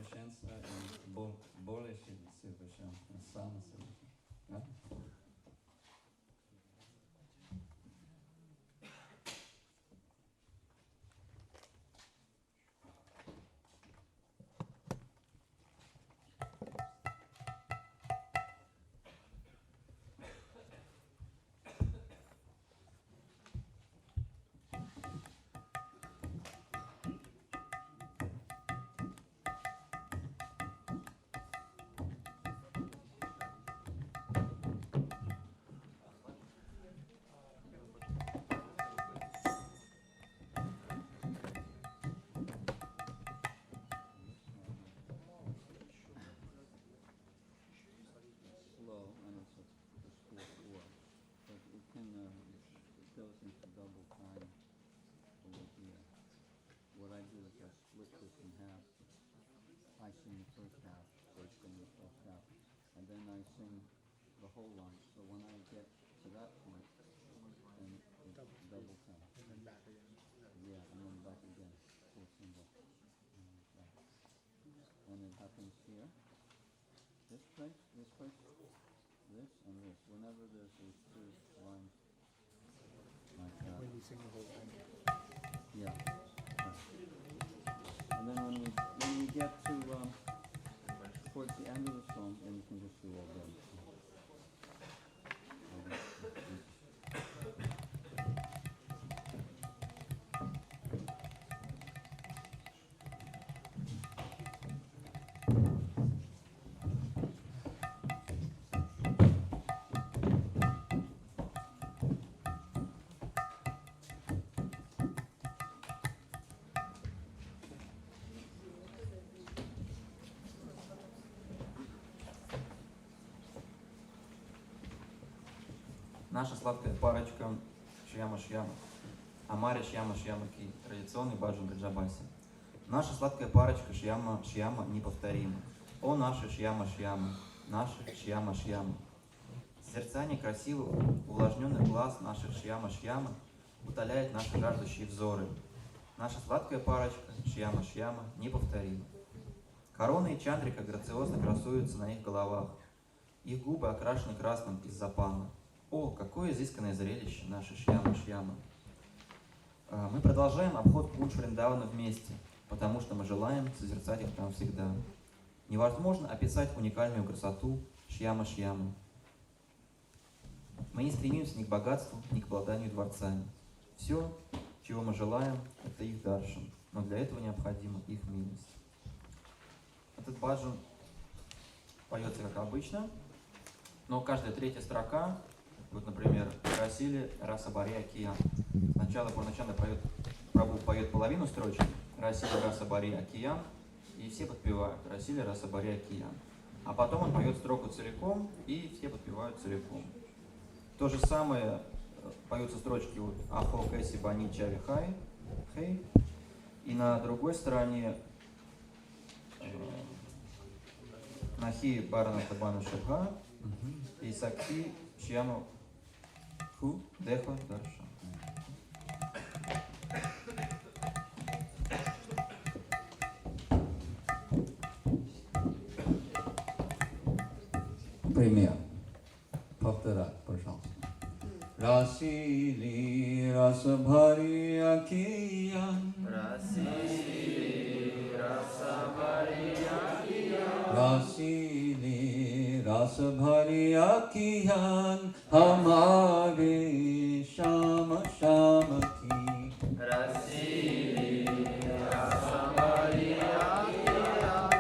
совершенство и больше совершенство, самосовершенство. Да? I sing the first half, first sing the first half, and then I sing the whole line. So when I get to that point, then it's double time. And then back again. Yeah, and then back again, full single. And it happens here. This place, this, and this. Whenever there's these two lines like that. When you sing the whole thing. Yeah. And then when we get to towards the end of the song, then you can just do all them. Наша сладкая парочка Шьяма-Шьяма. Амари Шьяма-Шьяма Ки. Традиционный баджан Бриджабаси. Наша сладкая парочка Шьяма-Шьяма неповторима. О, наша Шьяма-Шьяма, наша Шьяма-Шьяма. Созерцание красивых, увлажненных глаз наших Шьяма-Шьяма утоляет наши жаждущие взоры. Наша сладкая парочка Шьяма-Шьяма неповторима. Короны и чандрика грациозно красуются на их головах. Их губы окрашены красным из-за пана. О, какое изысканное зрелище, наша Шьяма-Шьяма! Мы продолжаем обход Кундж Вриндавана вместе, потому что мы желаем созерцать их там всегда. Невозможно описать уникальную красоту Шьяма-Шьямы. Мы не стремимся ни к богатству, ни к обладанию дворцами. Все, чего мы желаем, это их даршан, но для этого необходима их милость. Этот баджан поется как обычно, но каждая третья строка, вот, например, Расили Раса Бари Акия. Сначала Пурначанда Прабху поет половину строчки, Расили Раса Бари Акия, и все подпевают Расили Раса Бари Акия. А потом он поет строку целиком, и все подпевают целиком. То же самое поются строчки вот Ахо Кэси Бани Чави Хай, Хей, и на другой стороне Нахи Барана Табану Шабха и Сакхи Шьяму Ху Деха Дарша. Пример. Повторять, пожалуйста. Расили Раса Бхари Акиян. Расили Раса Бхари Акиян. Расили Rasa Bhari Akiyan Hamare Shama Shama Ki. Rasili Rasa Bhari Akiyan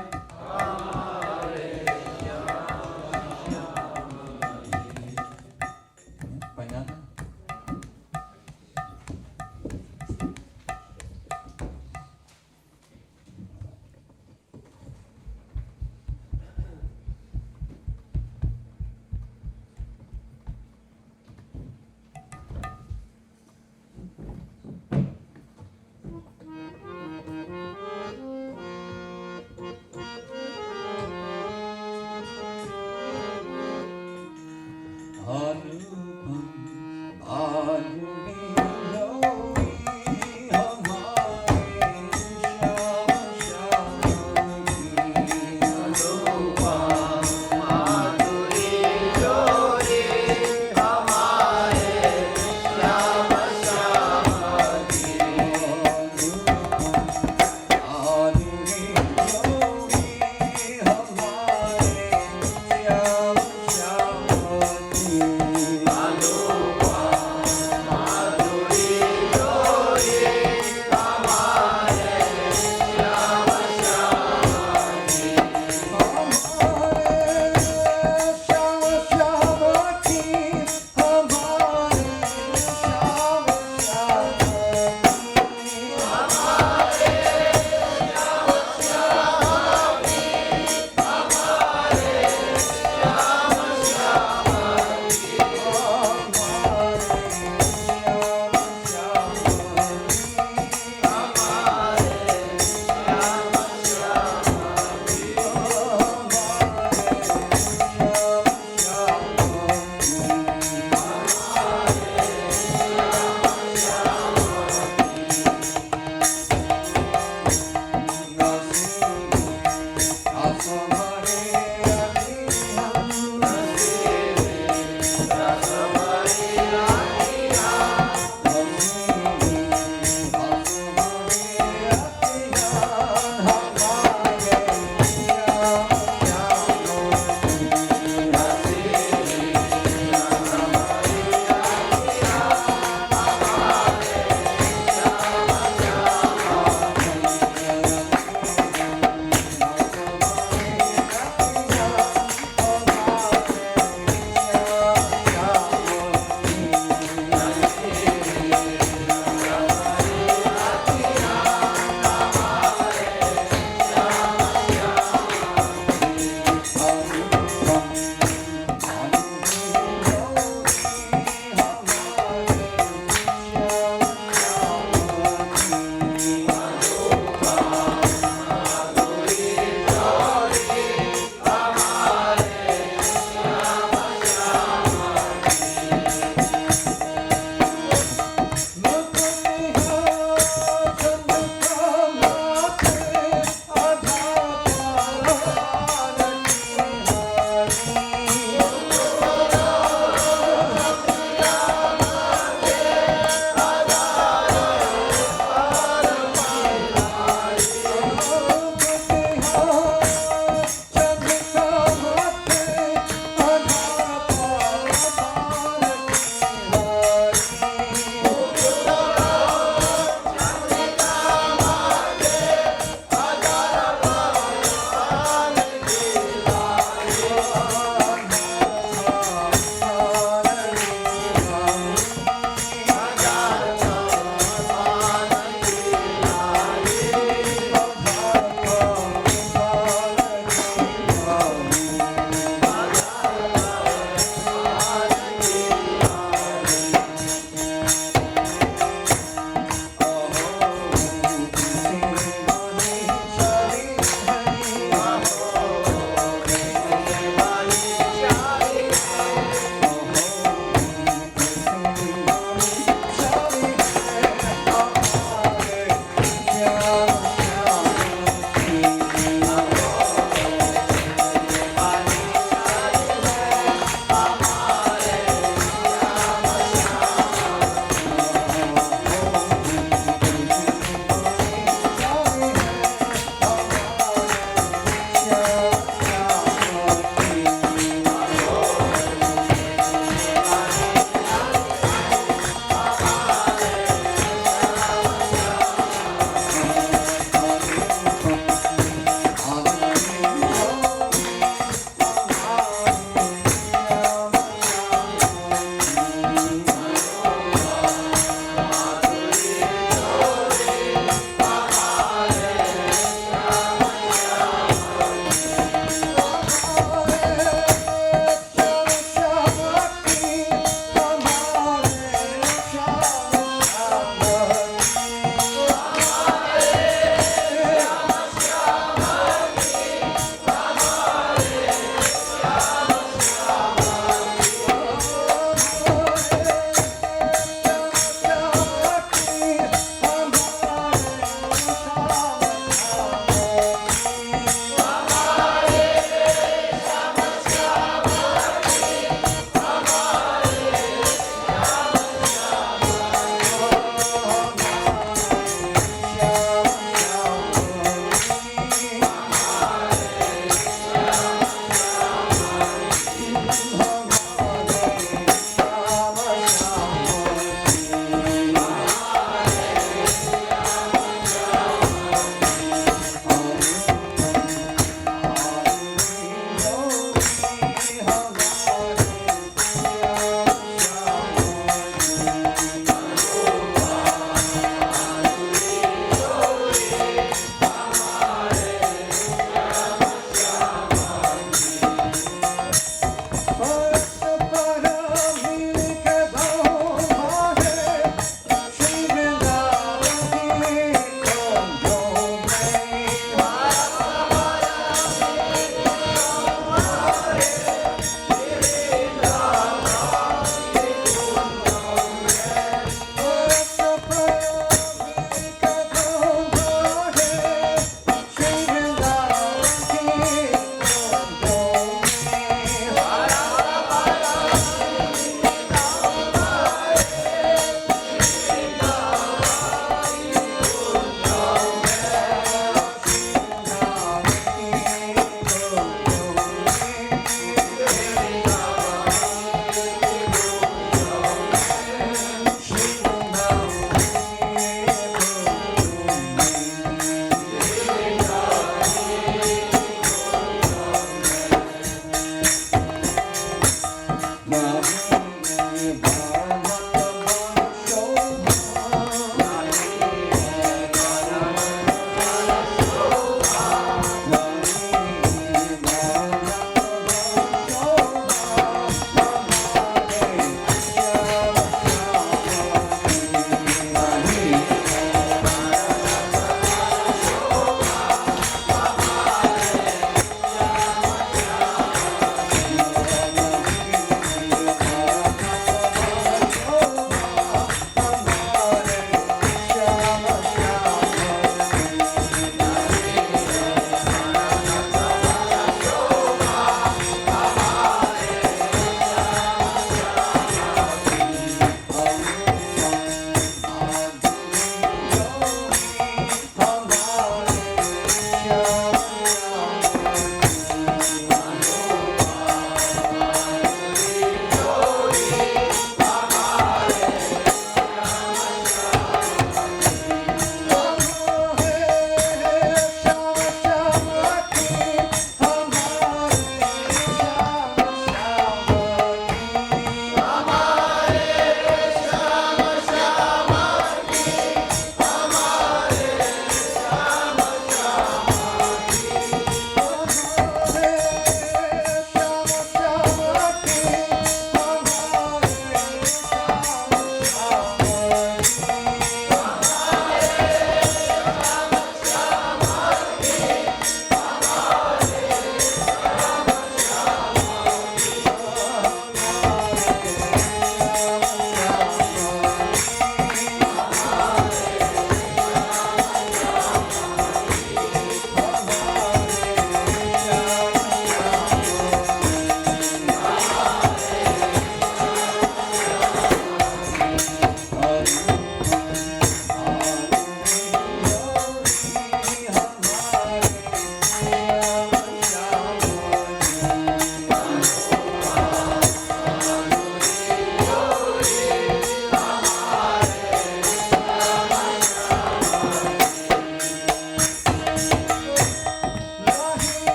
Hamare Shama Shama Ki. Понятно?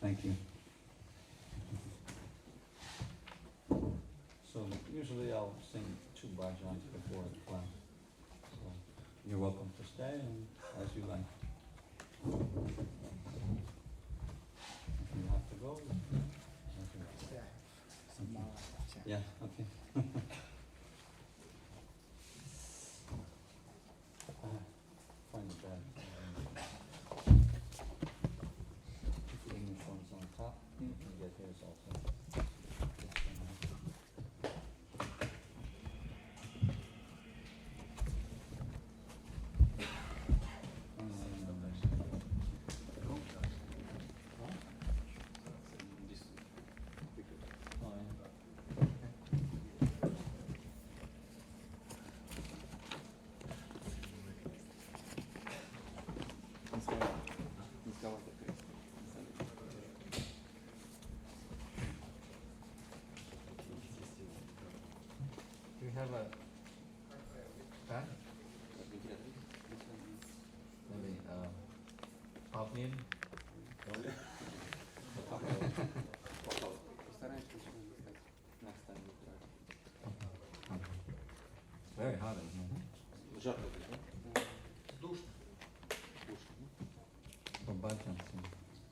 Thank you. So usually I'll sing 2 bhajans before the class. So you're welcome to stay and as you like. If you have to go, as you like. Yeah, okay. Find the bed. The English one's on top. You can get his also. Do you have a pen? Maybe Pavlin? It's very hot in here. Жарко. Душно. For bhajans.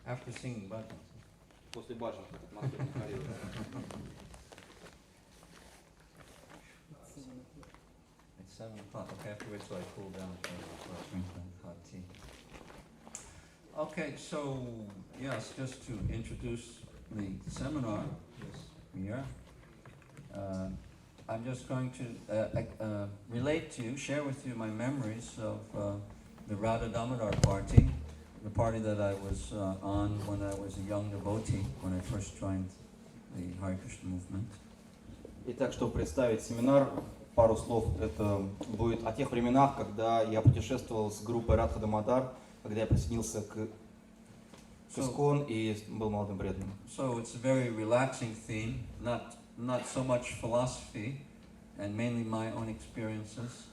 After singing bhajans. После баджан, как атмосферно горело. It's 7 o'clock. Okay, I have to wait till I cool down for a drink of hot tea. Okay, so yes, just to introduce the seminar this year, I'm just going to relate to you, share with you my memories of the Radha Damodar party, the party that I was on when I was a young devotee, when I first joined the Hare Krishna movement. Итак, чтобы представить семинар, пару слов, это будет о тех временах, когда я путешествовал с группой Радха Дамодар, когда я присоединился к Искон и был молодым преданным. So it's a very relaxing theme, not so much philosophy, and mainly my own experiences.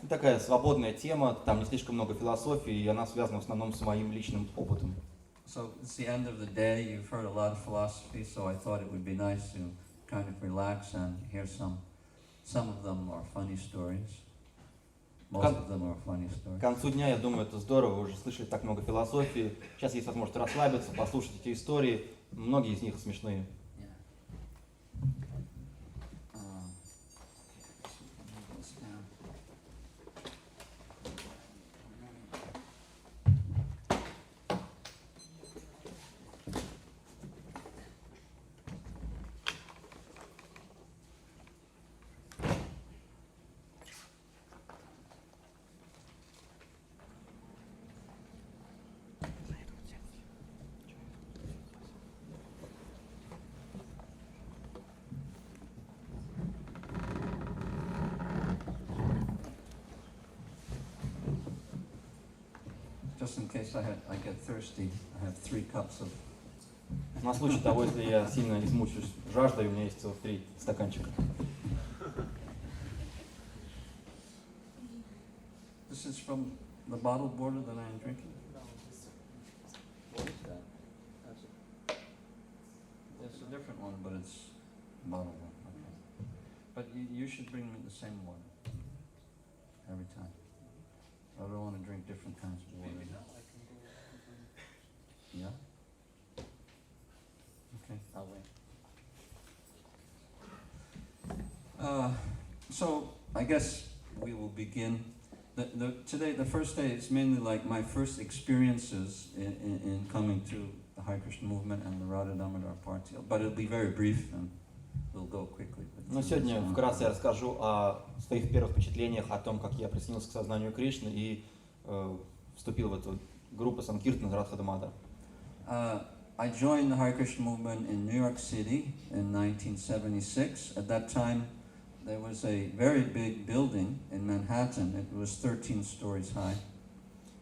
Такая свободная тема, там не слишком много философии, и она связана в основном с моим личным опытом. So it's the end of the day, you've heard a lot of philosophy, so I thought it would be nice to kind of relax and hear some of them are funny stories. Most of them are funny stories. К концу дня, я думаю, это здорово, вы уже слышали так много философии, сейчас есть возможность расслабиться, послушать эти истории, многие из них смешные. Just in case I get thirsty, I have 3 cups of. На случай того, если я сильно измучусь жаждой, у меня есть целых 3 стаканчика. This is from the bottled water that I am drinking. What is that? It's a different one, but it's bottled one. Okay. But you should bring me the same one every time. I don't want to drink different kinds of water. Yeah? Okay, I'll wait. So I guess we will begin. Today, the first day is mainly like my first experiences in coming to the Hare Krishna movement and the Radha Damodar party. But it'll be very brief and we'll go quickly. Но сегодня вкратце я расскажу о своих первых впечатлениях, о том, как я присоединился к сознанию Кришны и вступил в эту группу Санкиртан Радха Дамодар. I joined the Hare Krishna movement in New York City in 1976. At that time, there was a very big building in Manhattan. It was 13 stories high.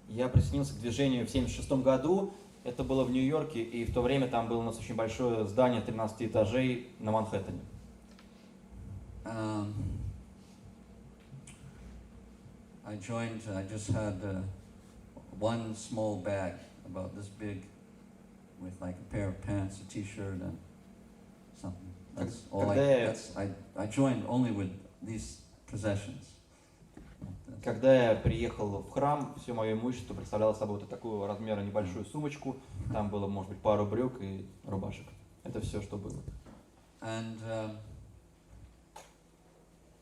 Я присоединился к движению в 1976 году. Это было в Нью-Йорке, и в то время там было у нас очень большое здание 13 этажей на Манхэттене. I joined, I just had one small bag, about this big, with like a pair of pants, a t-shirt, and something. That's all I joined only with these possessions. Когда я приехал в храм, все мое имущество представляло собой вот такую размера небольшую сумочку. Там было, может быть, пару брюк и рубашек. Это все, что было. And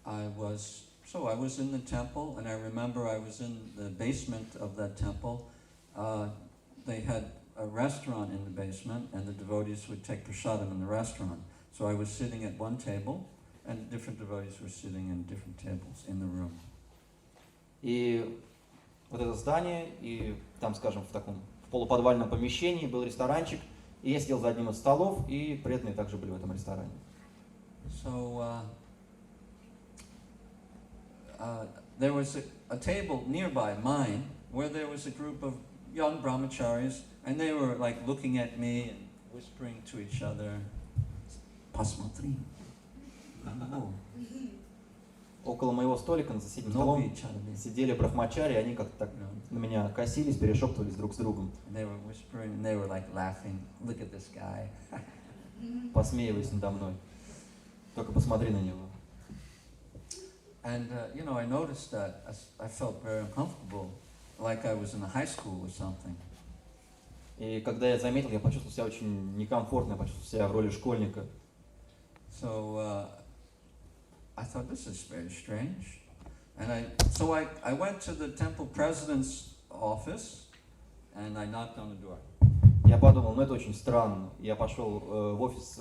I was in the temple, and I remember I was in the basement of that temple. They had a restaurant in the basement, and the devotees would take prasadam in the restaurant. So I was sitting at one table, and different devotees were sitting in different tables in the room. И вот это здание, и там, скажем, в полуподвальном помещении был ресторанчик, и я сидел за одним из столов, и преданные также были в этом ресторане. So there was a table nearby mine where there was a group of young brahmacharis, and they were like looking at me and whispering to each other, "Pasmatri." Около моего столика за соседним столом сидели брахмачари, и они как-то так на меня косились, перешептывались друг с другом. They were whispering, and they were like laughing. Look at this guy. Посмеиваясь надо мной. Только посмотри на него. And I noticed that I felt very uncomfortable, like I was in a high school or something. И когда я заметил, я почувствовал себя очень некомфортно, я почувствовал себя в роли школьника. So I thought, this is very strange. And I went to the temple president's office, and I knocked on the door. Я подумал, это очень странно. Я пошел в офис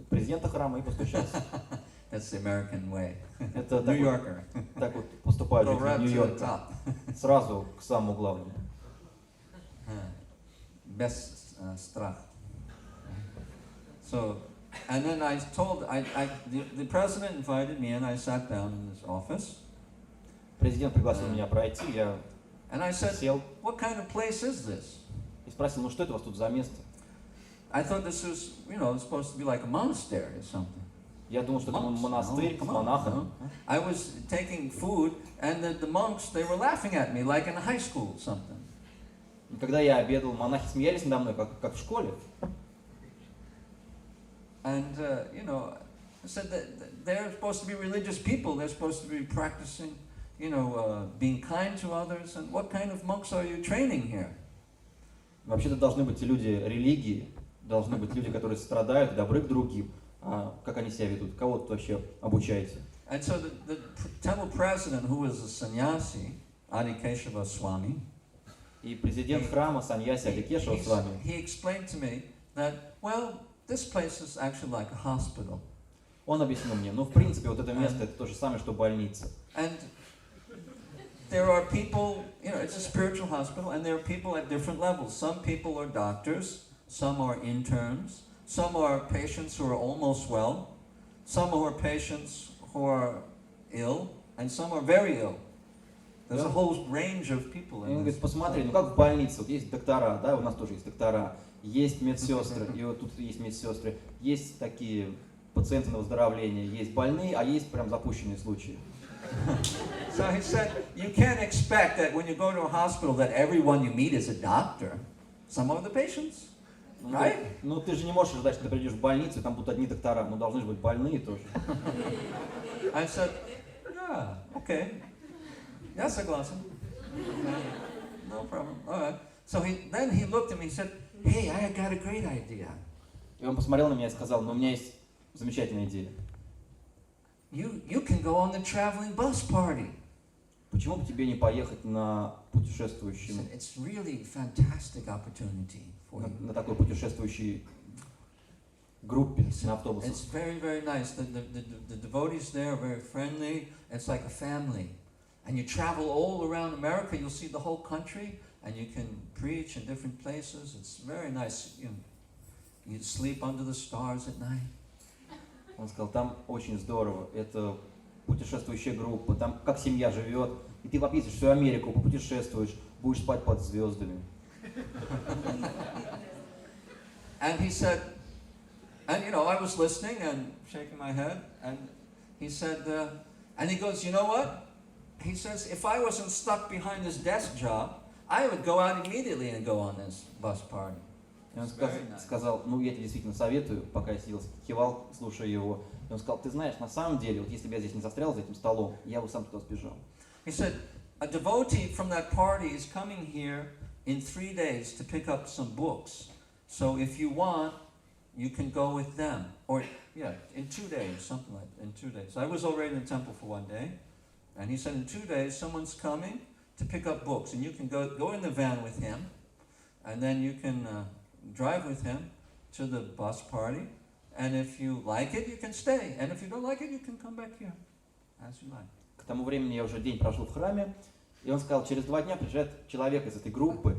президента храма и постучался. That's the American way. Это New Yorker. Так вот поступают жители Нью-Йорка. Сразу к самому главному. Без страх. So, and then I told, the president invited me, and I sat down in his office. Президент пригласил меня пройти, я and I said, сел. What kind of place is this? И спросил, что это у вас тут за место? I thought this was, supposed to be like a monastery or something. Я думал, что это монастырь с монахами. I was taking food, and the monks, they were laughing at me like in high school or something. И когда я обедал, монахи смеялись надо мной, как в школе. And I said that they're supposed to be religious people. They're supposed to be practicing, being kind to others. And what kind of monks are you training here? Вообще-то должны быть люди религии, должны быть люди, которые страдают, добры к другим. А как они себя ведут? Кого тут вообще обучаете? And so the temple president, who was a sannyasi, Adikeshava Swami, и президент храма Саньяси Адикешева Свами, he explained to me that, this place is actually like a hospital. Он объяснил мне, в принципе, вот это место это то же самое, что больница. And there are people, it's a spiritual hospital, and there are people at different levels. Some people are doctors, some are interns, some are patients who are almost well, some are patients who are ill, and some are very ill. There's a whole range of people. И он говорит, посмотри, как в больнице, вот есть доктора, да, у нас тоже есть доктора, есть медсестры, и вот тут есть медсестры, есть такие пациенты на выздоровление, есть больные, а есть прям запущенные случаи. So he said, you can't expect that when you go to a hospital that everyone you meet is a doctor. Some are the patients, right? Ты же не можешь ожидать, что ты придешь в больницу, и там будут одни доктора, должны же быть больные тоже. I said, yeah, okay. Я согласен. No problem. All right. So then he looked at me and said, hey, I got a great idea. И он посмотрел на меня и сказал, у меня есть замечательная идея. You can go on the traveling bus party. Почему бы тебе не поехать на путешествующем? It's really fantastic opportunity for you. На такой путешествующей группе на автобусах. It's very, very nice. The devotees there are very friendly. It's like a family. And you travel all around America. You'll see the whole country, and you can preach in different places. It's very nice. You sleep under the stars at night. Он сказал, там очень здорово. Это путешествующая группа. Там как семья живет. И ты объездишь всю Америку, попутешествуешь, будешь спать под звездами. And he said, and I was listening and shaking my head, and he said, and he goes, you know what? He says, if I wasn't stuck behind this desk job, I would go out immediately and go on this bus party. И он It's very nice. сказал, ну я тебе действительно советую, пока я сидел, кивал, слушая его. И он сказал, ты знаешь, на самом деле, вот если бы я здесь не застрял за этим столом, я бы сам туда сбежал. He said, a devotee from that party is coming here in 3 days to pick up some books. So if you want, you can go with them. Or, yeah, in 2 days, something like that, in 2 days. I was already in the temple for 1 day. And he said, in 2 days, someone's coming to pick up books. And you can go in the van with him. And then you can drive with him to the bus party. And if you like it, you can stay. And if you don't like it, you can come back here, as you like. К тому времени я уже день прожил в храме, и он сказал, через 2 дня приезжает человек из этой группы,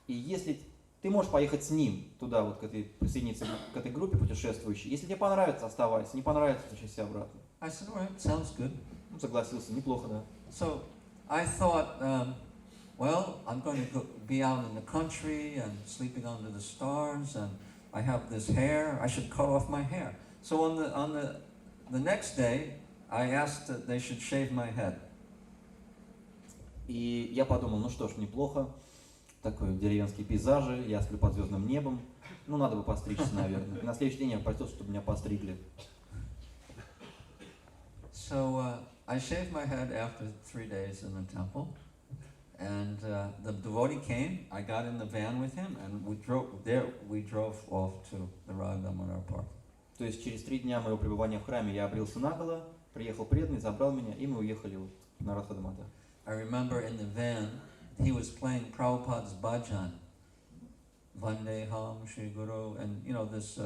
и если ты можешь поехать с ним туда, вот присоединиться к этой группе путешествующей, если тебе понравится, оставайся, не понравится, возвращайся обратно. I said, all right, sounds good. Ну, согласился, неплохо, да. So I thought, well, I'm going to be out in the country and sleeping under the stars, and I have this hair. I should cut off my hair. So on the next day, I asked that they should shave my head. И я подумал, ну что ж, неплохо, такой деревенские пейзажи, я сплю под звездным небом, ну надо бы постричься, наверное. И на следующий день я попросил, чтобы меня постригли. So I shaved my head after 3 days in the temple, and the devotee came. I got in the van with him, and we drove off to the Radha Park. То есть через 3 дня моего пребывания в храме я обрился наголо, приехал преданный, забрал меня, и мы уехали вот на Радха-дамата. I remember in the van, he was playing Prabhupada's bhajan, Vandeham Shri Guru, and you know this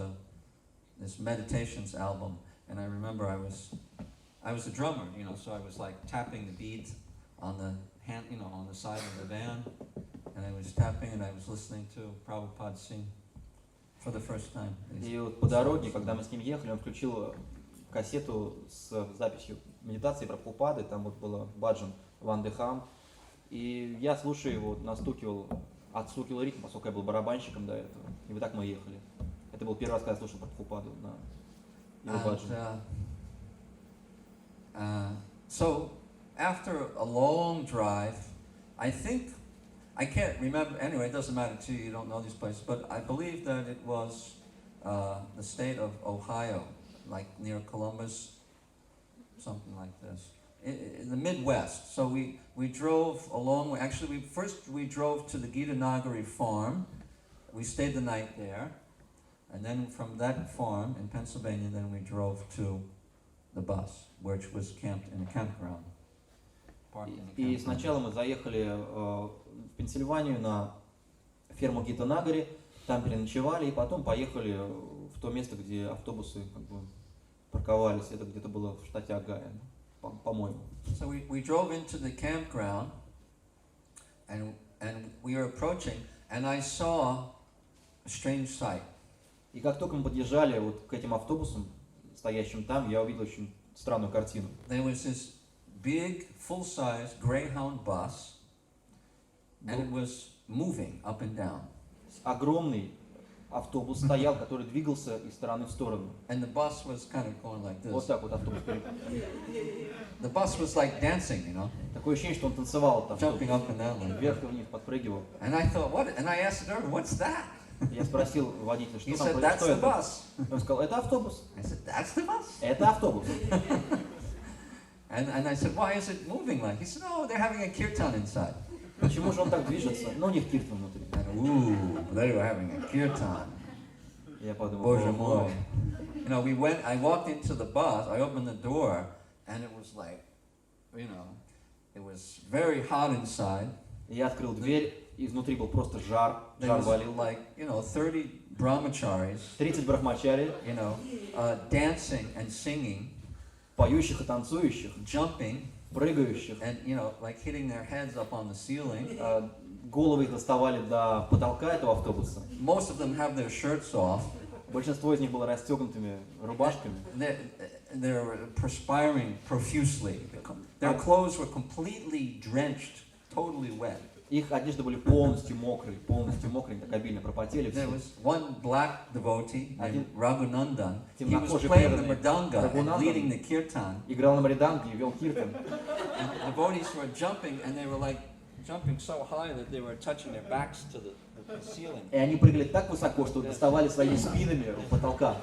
meditations album. And I remember I was a drummer, you know, so I was like tapping the beads on the hand, you know, on the side of the van, and I was tapping and I was listening to Prabhupada sing for the first time. И вот по дороге, когда мы с ним ехали, он включил кассету с записью медитации Прабхупады, там вот было баджан Вандехам, и я, слушая его, отстукивал ритм, поскольку я был барабанщиком до этого, и вот так мы ехали. Это был первый раз, когда я слушал Прабхупаду на его баджан. So after a long drive, I can't remember, anyway, it doesn't matter to you, you don't know these places, but I believe that it was the state of Ohio, like near Columbus, something like this, in the Midwest. So we drove a long way. Actually, we drove to the Gita Nagari farm. We stayed the night there, and then from that farm in Pennsylvania, then we drove to the bus, which was camped in a campground. И сначала мы заехали в Пенсильванию на ферму Гита-Нагари, там переночевали, и потом поехали в то место, где автобусы как бы парковались. Это где-то было в штате Огайо, по-моему. So we drove into the campground, and we were approaching, and I saw a strange sight. И как только мы подъезжали вот к этим автобусам, стоящим там, я увидел очень странную картину. There was this big, full-size Greyhound bus, and it was moving up and down. Огромный автобус стоял, который двигался из стороны в сторону. And the bus was kind of going like this. Вот так вот автобус. The bus was like dancing, you know. Такое ощущение, что он танцевал там. Jumping up and down like Вверх и вниз подпрыгивал. And I thought, what? And I asked the driver, what's that? Я спросил водителя, He что там said, that's происходит. the bus. Он сказал, это автобус. I said, that's the bus? Это автобус. And I said, why is it moving like? He said, oh, they're having a kirtan inside. Почему же он так движется? Ну, у них киртан внутри. And ooh, they were having a kirtan. Я подумал, Боже мой. You know, I walked into the bus, I opened the door, and it was like, you know, it was very hot inside. Я открыл дверь, и внутри был просто жар There was валил. like, you know, 30 brahmacharis, 30 брахмачари, you know, dancing and singing, поющих и танцующих, jumping, прыгающих. and, you know, like hitting their heads up on the ceiling. Головы их доставали до потолка этого автобуса. Most of them have their shirts off. Большинство из них было расстегнутыми рубашками. They're perspiring profusely. Their clothes were completely drenched, totally wet. Их одежды были полностью мокрые, так обильно пропотели все. There was one black devotee named Raghunandan. He was Темнокожий playing the преданный mridanga and leading Рагунандан the kirtan. играл на мриданге и вел киртан. And the devotees were jumping and they were like jumping so high that they were touching their backs to the ceiling. И они прыгали так высоко, что доставали своими спинами у потолка.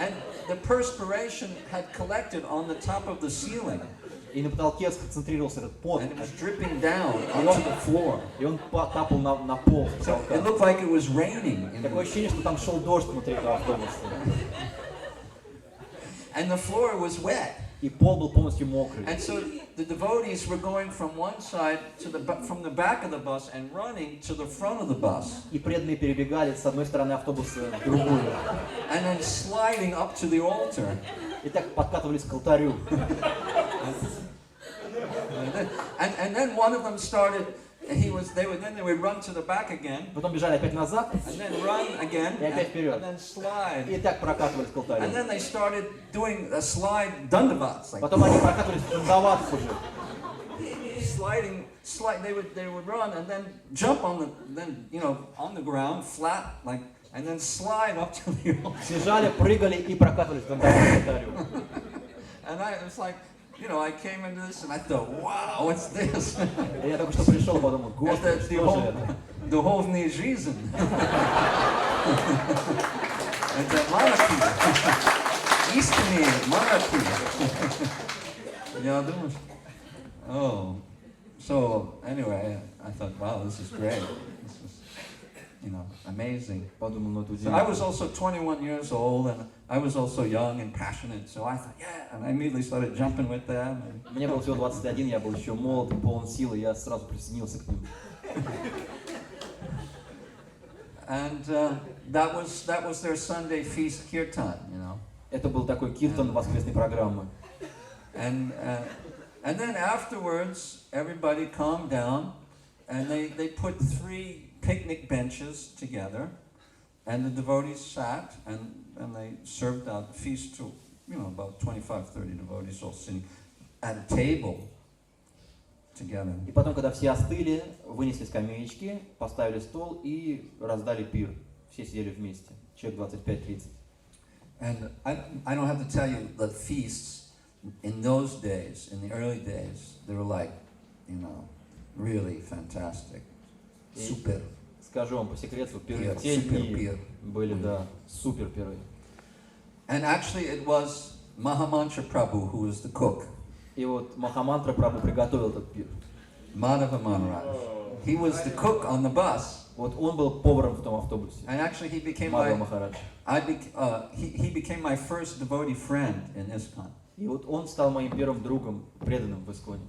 And the perspiration had collected on the top of the ceiling. И на потолке сконцентрировался этот пот. And it was dripping down onto the floor. И он капал на пол потолка. It looked like it was raining. Такое ощущение, что там шел дождь внутри этого автобуса. And the floor was wet. И пол был полностью мокрый. And so the devotees were going from one side from the back of the bus and running to the front of the bus. И преданные перебегали с одной стороны автобуса в другую. And then sliding up to the altar. И так подкатывались к алтарю. And then one of them started. They would run to the back again. Потом бежали опять назад. And then run again. И опять вперед. And then slide. И так прокатывались к алтарю. And then they started doing a slide dandavats. Потом они прокатывались в дандаватах уже. They would run and then jump on the ground flat and then slide up to the altar. Бежали, прыгали и прокатывались в дандаватах к алтарю. And I was like, I came into this and I thought, wow, what's this? Я только что пришел, подумал, Господи, что же это? Духовная жизнь. Это монархия. Истинные монархии. Я думаю, oh. So anyway, I thought, wow, this is great. This is, amazing. So I was also 21 years old and I was also young and passionate, so I thought, yeah, and I immediately started jumping with them. Мне было всего 21, я был еще молод и полон силы, я сразу присоединился к ним. And that was their Sunday feast kirtan, Это был такой киртан воскресной программы. And then afterwards, everybody calmed down, and they put 3 picnic benches together, and the devotees sat, and they served out the feast to, about 25, 30 devotees all sitting at a table together. И потом, когда все остыли, вынесли скамеечки, поставили стол и раздали пир. Все сидели вместе, человек 25-30. And I don't have to tell you the feasts in those days, in the early days, they were like, really fantastic. Super. Скажу вам по секрету, пиры те дни были, да, супер пиры. And actually it was Mahamantra Prabhu who was the cook. И вот Махамантра Прабху приготовил этот пир. Madhava Maharaj. He was the cook on the bus. Вот он был поваром в том автобусе. And actually he became he became my first devotee friend in ISKCON. И вот он стал моим первым другом, преданным в Исконе.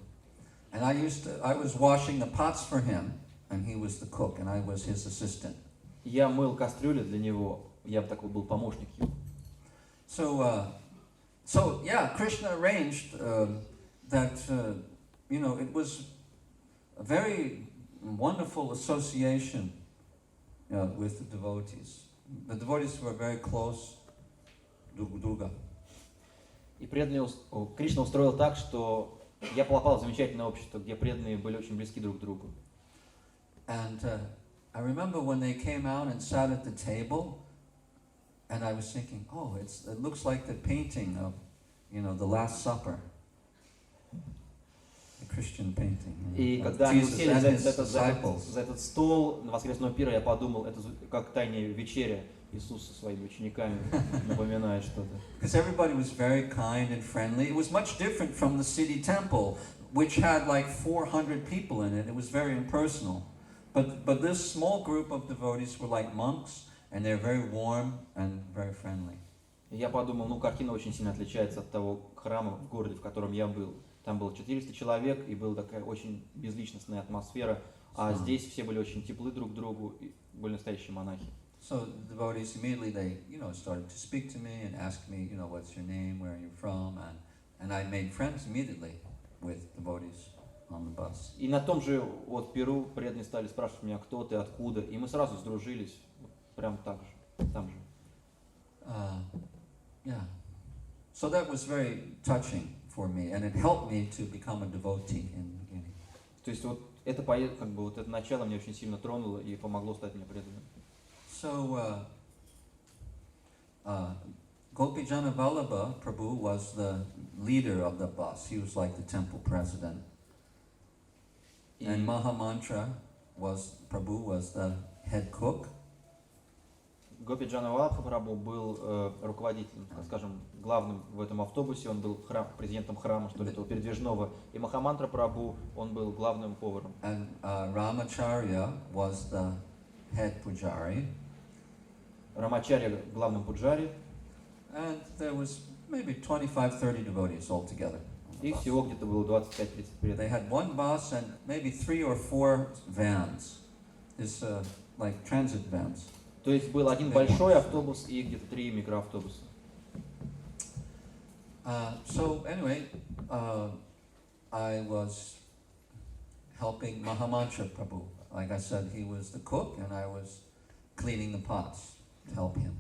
And I was washing the pots for him, and he was the cook, and I was his assistant. Я мыл кастрюли для него, я такой был помощник его. So yeah, Krishna arranged that it was a very wonderful association with the devotees. The devotees were very close to Durga. И преданные, Кришна устроил так, что я попал в замечательное общество, где преданные были очень близки друг к другу. And I remember when they came out and sat at the table, and I was thinking, oh, it looks like the painting of, the Last Supper, the Christian painting. И когда они сели за этот стол на воскресного пира, я подумал, это как тайная вечеря Иисус со своими учениками напоминает что-то. Because everybody was very kind and friendly. It was much different from the city temple, which had like 400 people in it. It was very impersonal. But this small group of devotees were like monks, and they're very warm and very friendly. Я подумал, картина очень сильно отличается от того храма в городе, в котором я был. Там было 400 человек, и была такая очень безличностная атмосфера, а здесь все были очень теплы друг к другу, и были настоящие монахи. So the devotees immediately they started to speak to me and ask me, what's your name, where are you from, and I made friends immediately with devotees on the bus. И на том же Перу преданные стали спрашивать меня, кто ты, откуда, и мы сразу сдружились, прям так же, там же. Yeah. So that was very touching for me, and it helped me to become a devotee in the beginning. То есть это начало меня очень сильно тронуло и помогло стать мне преданным. So Gopijana Vallabha Prabhu was the leader of the bus. He was like the temple president. And Mahamantra Prabhu was the head cook. Гопи Джанавалабха Прабху был руководителем, так скажем, главным в этом автобусе, он был президентом храма, что ли, этого передвижного, и Махамантра Прабху, он был главным поваром. And Ramacharya was the head pujari. Рамачарья главным пуджари. And there was maybe 25-30 devotees altogether. И всего где-то было 25-30 They преданных. had one bus and maybe 3 or 4 vans. It's like transit vans. То есть был один большой автобус и где-то 3 микроавтобуса. So anyway, I was helping Mahamantra Prabhu. Like I said, he was the cook and I was cleaning the pots to help him.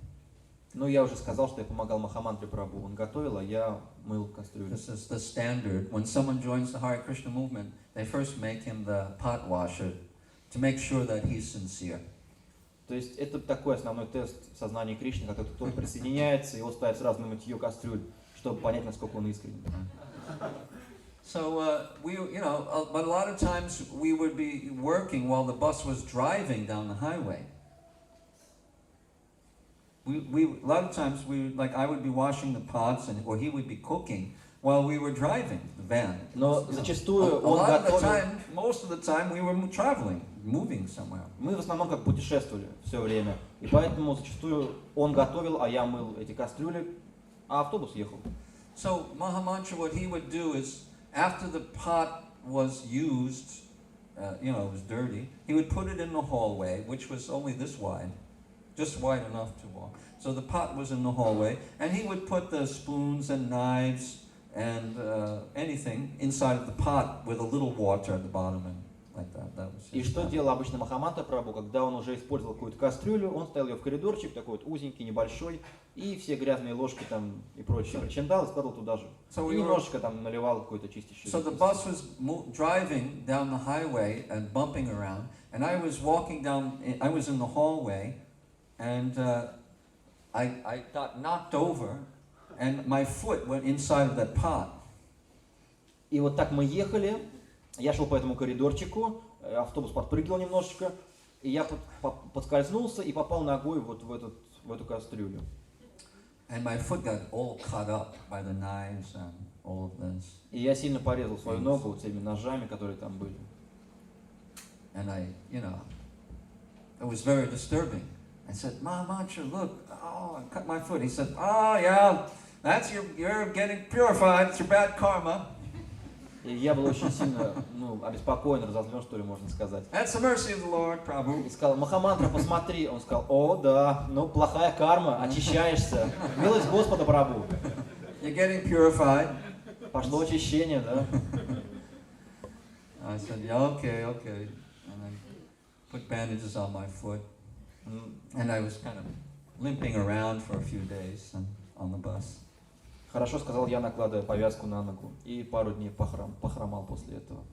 Ну, я уже сказал, что я помогал Махамантре Прабху. Он готовил, а я мыл кастрюлю. This is the standard. When someone joins the Hare Krishna movement, they first make him the pot washer to make sure that he's sincere. То есть это такой основной тест сознания Кришны, когда кто-то присоединяется, его ставят сразу на мытье кастрюль, чтобы понять, насколько он искренен. So but a lot of times we would be working while the bus was driving down the highway. A lot of times I would be washing the pots or he would be cooking while we were driving the van. Но зачастую A он lot of the готовил. time, most of the time we were traveling, moving somewhere. Мы в основном как путешествовали все время, и поэтому зачастую он готовил, а я мыл эти кастрюли, а автобус ехал. So Mahamantra, what he would do is, after the pot was used, it was dirty, he would put it in the hallway, which was only this wide, just wide enough to walk. So the pot was in the hallway, and he would put the spoons and knives and anything inside of the pot with a little water at the bottom and like that. That was И his что job. делал обычно Махамантра Прабху, когда он уже использовал какую-то кастрюлю, он ставил ее в коридорчик, такой вот узенький, небольшой, и все грязные ложки там и прочее причиндал и складывал туда же. So И немножечко там наливал какой-то чистящий. So the bus was driving down the highway and bumping around, and I was walking down. I was in the hallway, and I got knocked over, and my foot went inside of that pot. И вот так мы ехали, я шел по этому коридорчику, автобус подпрыгивал немножечко, и я подскользнулся и попал ногой вот в эту кастрюлю. And my foot got all cut up by the knives and all of this. И я сильно порезал свою ногу вот этими ножами, которые там были. And it was very disturbing. I said, Mahamantra, look, oh, I cut my foot. He said, oh yeah, you're getting purified, it's your bad karma. И я был очень сильно, обеспокоен, разозлен, что ли, можно сказать. That's the mercy of the Lord, Prabhu. И сказал, Махамантра, посмотри. Он сказал, о, да, плохая карма, очищаешься. Милость Господа, Прабху. You're getting purified. Пошло очищение, да? I said, yeah, okay. And I put bandages on my foot. And I was kind of limping around for a few days on the bus. Хорошо, сказал я, накладывая повязку на ногу. И пару дней похромал после этого.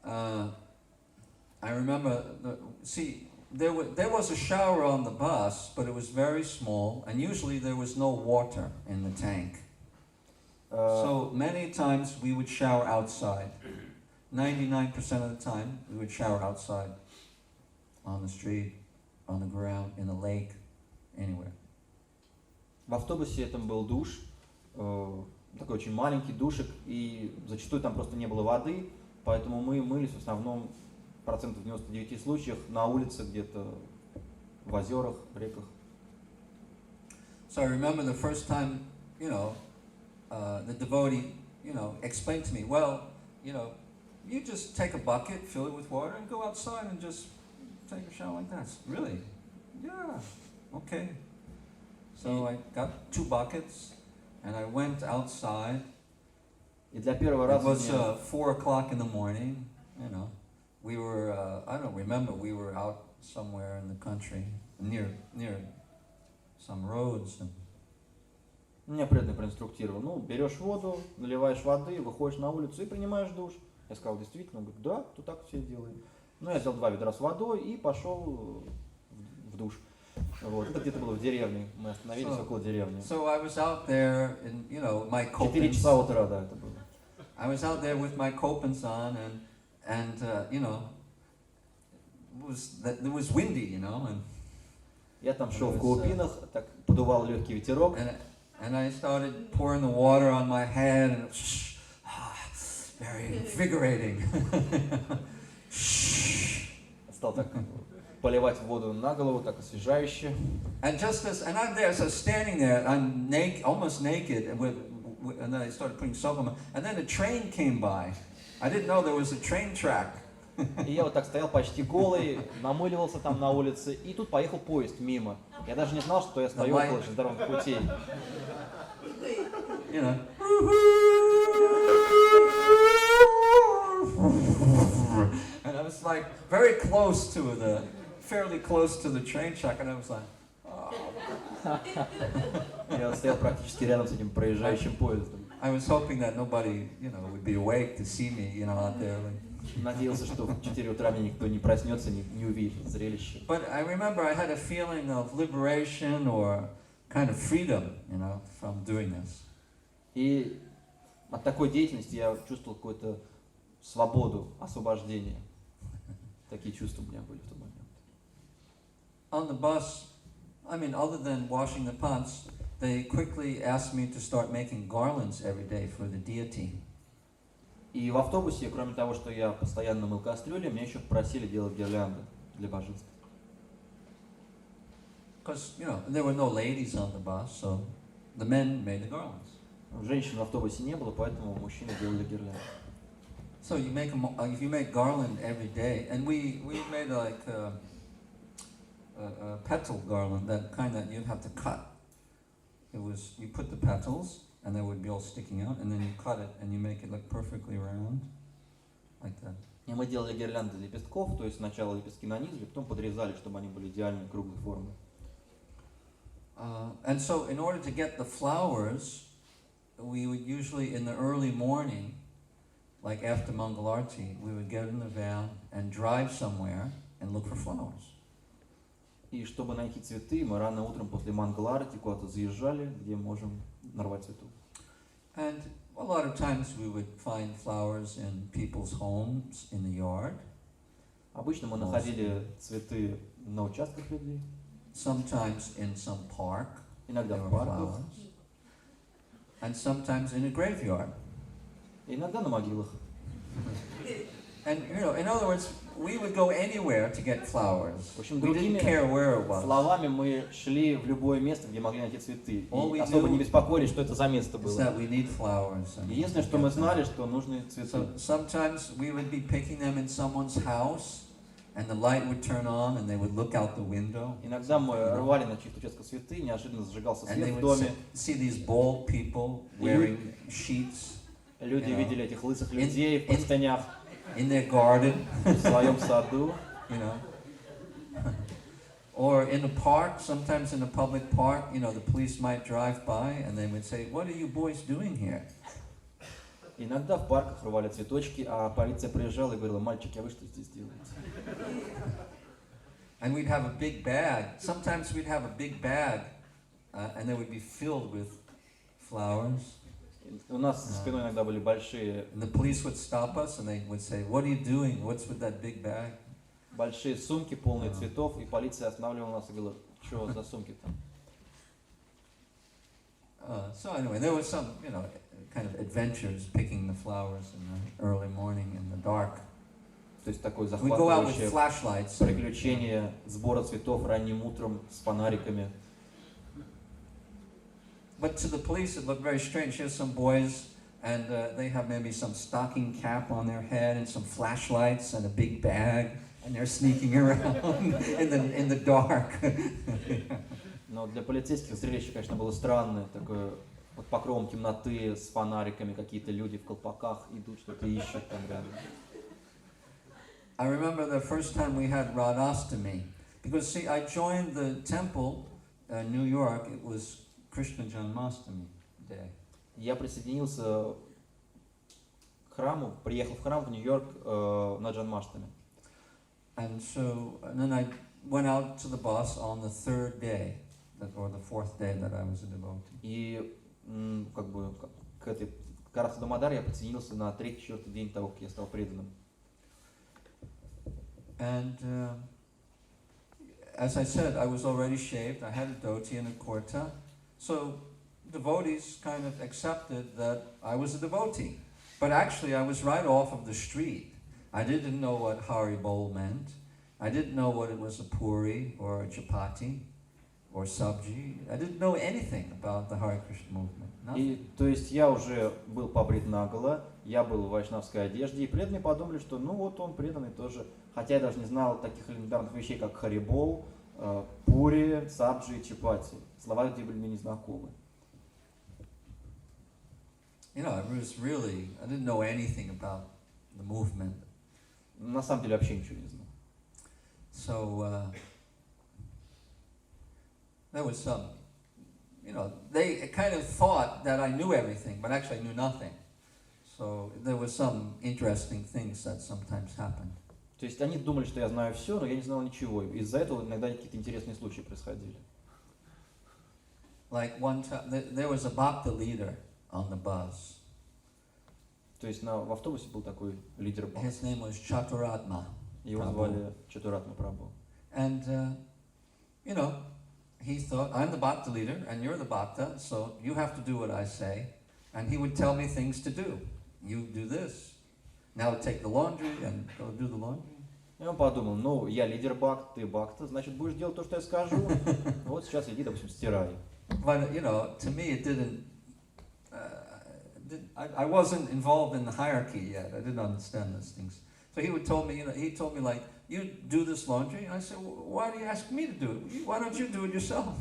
I remember, there was a shower on the bus, but it was very small, and usually there was no water in the tank. So many times we would shower outside. 99% of the time we would shower outside, on the street, on the ground, in the lake, anywhere. В автобусе этом был душ, такой очень маленький душик, и зачастую там просто не было воды, поэтому мы мылись в основном процентов 99 случаях на улице, где-то в озерах, в реках. So I remember the first time, the devotee, explained to me, well, you just take a bucket, fill it with water, and go outside and just take a shower like that. Really? Yeah, okay. So I got 2 buckets, and I went outside. И для первого It раза was 4 o'clock in the morning, We were, I don't remember, we were out somewhere in the country, near some roads. Меня преданный проинструктировал. Берешь воду, наливаешь воды, выходишь на улицу и принимаешь душ. Я сказал, действительно? Он говорит, да, то так все и делаем. Я взял 2 ведра с водой и пошел в душ. Вот. Это где-то было в деревне. Мы остановились около деревни. So I was out there in, my 4 часа утра, да, это было. I was out there with my kopans on, and it was windy, and Я там шел в Каупинах, так подувал легкий ветерок. And I started pouring the water on my head, and it was very invigorating. Стал так поливать воду на голову, так освежающе. And I'm there, so standing there, I'm almost naked, and then I started putting soap on my, and then a train came by. I didn't know there was a train track. И я вот так стоял почти голый, намыливался там на улице, и тут поехал поезд мимо. Я даже не знал, что я стою около железнодорожных путей. And I was like fairly close to the train track, and I was like, oh. Я стоял практически рядом с этим проезжающим поездом. I was hoping that nobody, would be awake to see me, out there. Надеялся, что в 4 утра мне никто не проснется, не увидит зрелище. But I remember I had a feeling of liberation or kind of freedom, from doing this. И от такой деятельности я чувствовал какую-то свободу, освобождение. Такие чувства у меня были в тот момент. On the bus, other than washing the pots, they quickly asked me to start making garlands every day for the deity. И в автобусе, кроме того, что я постоянно мыл кастрюли, меня еще попросили делать гирлянды для божеств. Because, there were no ladies on the bus, so the men made the garlands. Женщин в автобусе не было, поэтому мужчины делали гирлянды. So if you make garland every day, and we made like a petal garland, that kind that you'd have to cut. You put the petals, and they would be all sticking out, and then you cut it, and you make it look perfectly round, like that. И мы делали гирлянды из лепестков, то есть сначала лепестки нанизывали, потом подрезали, чтобы они были идеальной круглой формы. And so in order to get the flowers, we would usually, in the early morning, like after Mangalarti, we would get in the van and drive somewhere and look for flowers. И чтобы найти цветы, мы рано утром после Мангаларти куда-то заезжали, где можем нарвать цветов. And a lot of times we would find flowers in people's homes, in the yard. Обычно мы находили цветы на участках людей. Sometimes in some park. Иногда в парках. And sometimes in a graveyard. Иногда на могилах. And in other words, we would go anywhere to get flowers. В общем, we didn't care where it was. Словами мы шли в любое место, где могли найти цветы. И особо не беспокоились, что это за место было. That we need flowers. Единственное, что мы знали, что нужны цветы. So sometimes we would be picking them in someone's house, and the light would turn on, and they would look out the window. Иногда мы рвали на чьих-то участках цветы, неожиданно зажигался свет в And доме. they would see these bald people wearing sheets. Люди видели этих лысых людей в простынях. In their garden, в своем саду, or in a park. Sometimes in a public park, the police might drive by and they would say, "What are you boys doing here?" Иногда в парках рвали цветочки, а полиция приезжала и говорила: "Мальчики, а вы что здесь делаете?" And we'd have a big bag. Sometimes we'd have a big bag, and they would be filled with flowers. У нас за спиной иногда были большие. And the police would stop us and they would say, "What are you doing? What's with that big bag?" Большие сумки, полные цветов, и полиция останавливала нас и говорила: "Что за сумки там?" So anyway, there was some, kind of adventures picking the flowers in the early morning in the dark. То есть такое We go out with захватывающее flashlights. приключение сбора цветов ранним утром с фонариками. But to the police it looked very strange. Here's some boys, and they have maybe some stocking cap on their head and some flashlights and a big bag, and they're sneaking around in the dark. Но для полицейских зрелище, конечно, было странное, такое под покровом темноты с фонариками, какие-то люди в колпаках идут, что-то ищут там рядом. I remember the first time we had Radhastami, because see, I joined the temple in New York. It was Krishna Janmastami day. Я присоединился к храму, приехал в храм в Нью-Йорк на Джанмаштами. And then I went out to the bus on the third day, or the fourth day that I was a devotee. И к этой Карасу Дамадар я присоединился на 3-4 день того, как я стал преданным. And as I said, I was already shaved. I had a dhoti and a kurta. So devotees kind of accepted that I was a devotee. But actually, I was right off of the street. I didn't know what Haribol meant. I didn't know what it was a puri or a chapati or sabji. I didn't know anything about the Hare Krishna movement. Nothing. И то есть я уже был побрит наголо, я был в вайшнавской одежде, и преданные подумали, что ну вот он преданный тоже. Хотя я даже не знал таких элементарных вещей, как харибол, пури, сабджи и чапати. Слова, где были мне незнакомы. You know, I didn't know anything about the movement. На самом деле вообще ничего не знал. So there was some, you know, they kind of thought that I knew everything, but actually I knew nothing. So there were some interesting things that sometimes happened. То есть они думали, что я знаю все, но я не знал ничего. Из-за этого иногда какие-то интересные случаи происходили. Like one time, there was a bhakta leader on the bus. То есть в автобусе был такой лидер бхакти. His name was Chaturatma. Его звали Чатуратма Прабху. And, you know, he thought, I'm the bhakta leader and you're the bhakta, so you have to do what I say. And he would tell me things to do. You do this. Now take the laundry and go do the laundry. И он подумал, ну, я лидер бхакт, ты бхакта, значит, будешь делать то, что я скажу. Вот сейчас иди, допустим, стирай. But, you know, to me it didn't, I wasn't involved in the hierarchy yet. I didn't understand those things. So he told me, like, you do this laundry? And I said, well, why do you ask me to do it? Why don't you do it yourself?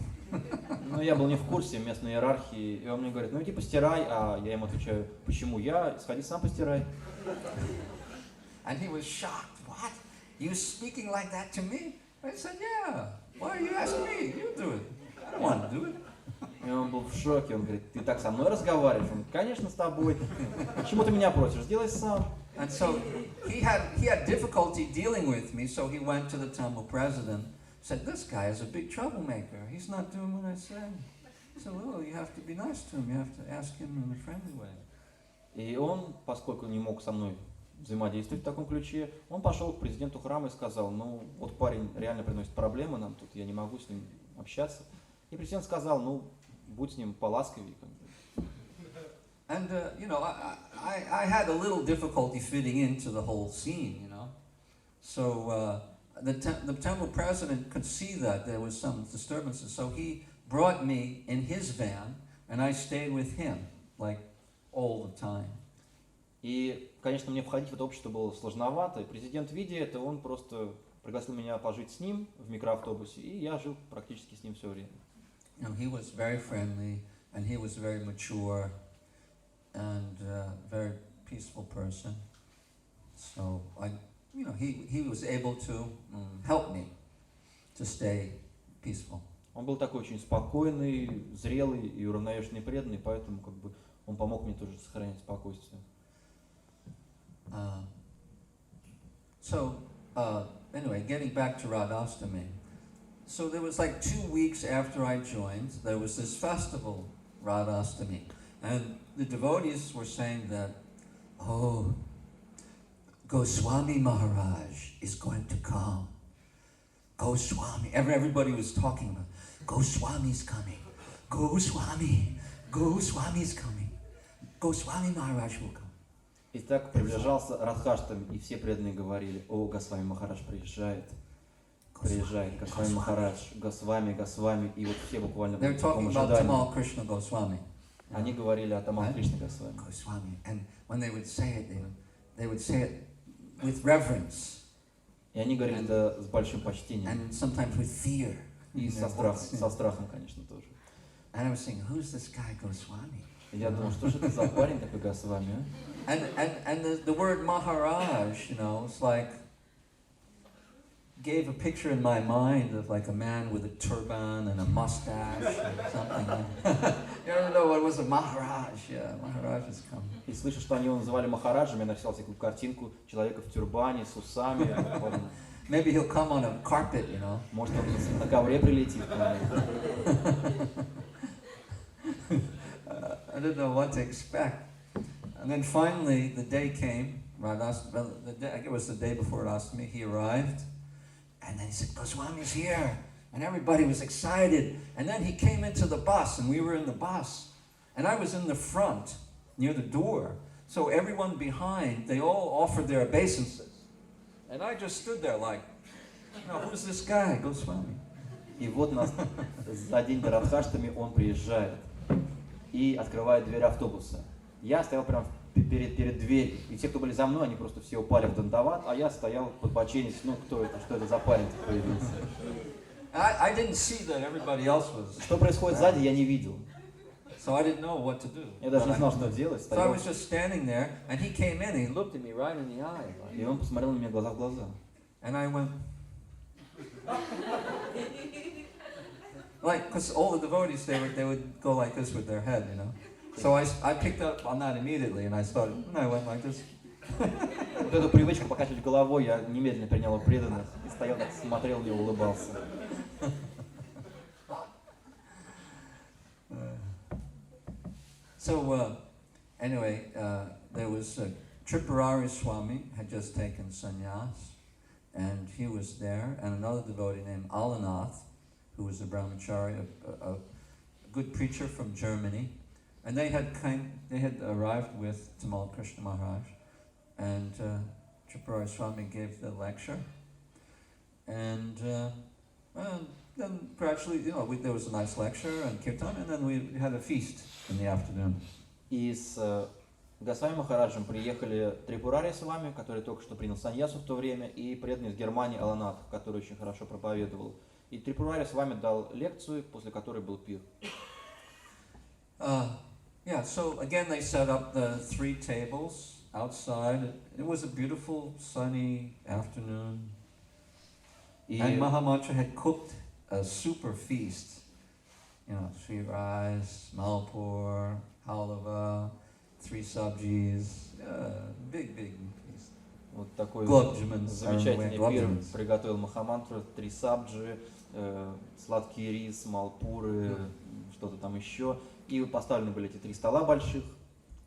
Ну, я был не в курсе местной иерархии, и он мне говорит, ну, иди постирай, а я ему отвечаю, почему я? Сходи сам постирай. And he was shocked. What? You speaking like that to me? I said, yeah. Why are you asking me? You do it. I don't want to do it. И он был в шоке, он говорит, ты так со мной разговариваешь? Он, конечно, с тобой. Почему ты меня просишь? Сделай сам. And so he had difficulty dealing with me, so he went to the temple president, said, this guy is a big troublemaker. He's not doing what I say. He said, well, you have to be nice to him. You have to ask him in a friendly way. И он, поскольку не мог со мной взаимодействовать в таком ключе, он пошел к президенту храма и сказал, ну, вот парень реально приносит проблемы нам тут, я не могу с ним общаться. И президент сказал, ну, будь с ним поласковее. And, you know, I had a little difficulty fitting into the whole scene, you know. So the temple president could see that there was some disturbances. So he brought me in his van, and I stayed with him, like, all the time. И, конечно, мне входить в это общество было сложновато. И президент, видя это, он просто пригласил меня пожить с ним в микроавтобусе, и я жил практически с ним все время. You know, he was very friendly, and he was very mature, and very peaceful person. So you know, he was able to help me to stay peaceful. Он был такой очень спокойный, зрелый и уравновешенный, преданный, поэтому как бы он помог мне тоже сохранять спокойствие. So anyway, getting back to Radhastami. So there was like 2 weeks after I joined, there was this festival, Radhastami. And the devotees were saying that, oh, Goswami Maharaj is going to come. Goswami. Everybody was talking about, Goswami's coming. Goswami's coming. Goswami Maharaj will come. И так приближался Радхаштами, и все преданные говорили, о, Госвами Махарадж приезжает, Госвами Махарадж, Госвами, и вот все буквально были в таком ожидании. Они говорили о Тамал Кришна Госвами. And when they would say it, they would say it with reverence. И они говорили это с большим почтением. And sometimes with fear. И со страхом, конечно, тоже. And I was saying, who's this guy Goswami? И я думал, что же это за парень такой Госвами, а? And the word Maharaj, you know, it's like, gave a picture in my mind of like a man with a turban and a mustache or something. You don't know what was a Maharaj? Yeah, Maharaj is coming. И слышу, что они его называли Махараджем, я нарисовал себе картинку человека в тюрбане с усами. Maybe he'll come on a carpet, you know. Может, он на ковре прилетит. I didn't know what to expect. And then finally the day came right well, I think it was the day before Asmi, he arrived, and then he said, Goswami's here, and everybody was excited, and then he came into the bus, and we were in the bus, and I was in the front, near the door, so everyone behind, they all offered their obeisances, and I just stood there like, who's this guy, Goswami? И вот нас за день до Радхаштами он приезжает и открывает дверь автобуса. Я стоял прям перед дверью, и те, кто были за мной, они просто все упали в дандават, а я стоял подбоченись, кто это, что это за парень появился. I didn't see that everybody else was. Что происходит сзади, я не видел. So I didn't know what to do. Я даже не знал, что делать. So I was just standing there, and he came in, and he looked at me right in the eye. И он посмотрел на меня глаза в глаза. And I went, like, because all the devotees, they would go like this with their head, So I picked up on that immediately, and I went like this. Вот эту привычку покачивать головой я немедленно принял у преданных и стоял так, смотрел и улыбался. So anyway, there was Tripurari Swami had just taken sannyas, and he was there, and another devotee named Alanath, who was a brahmachari, a good preacher from Germany, and they had arrived with Tamal Krishna Maharaj, and Tripurari Swami gave the lecture, and then gradually, there was a nice lecture and kirtan, and then we had a feast in the afternoon. И с Госвами Махараджем приехали Трипурари с вами, который только что принял саньясу в то время, и преданный из Германии Аланат, который очень хорошо проповедовал. И Трипурари с вами дал лекцию, после которой был пир. Yeah, so again they set up the 3 tables outside. It was a beautiful sunny afternoon. And Mahamantra had cooked a super feast. Sweet rice, malpur, halava, 3 sabjis, big feast. Вот такой Globjamans, замечательный пир приготовил Махамантра, 3 сабджи, сладкий рис, малпуры, что-то там еще. И поставлены были эти 3 стола больших.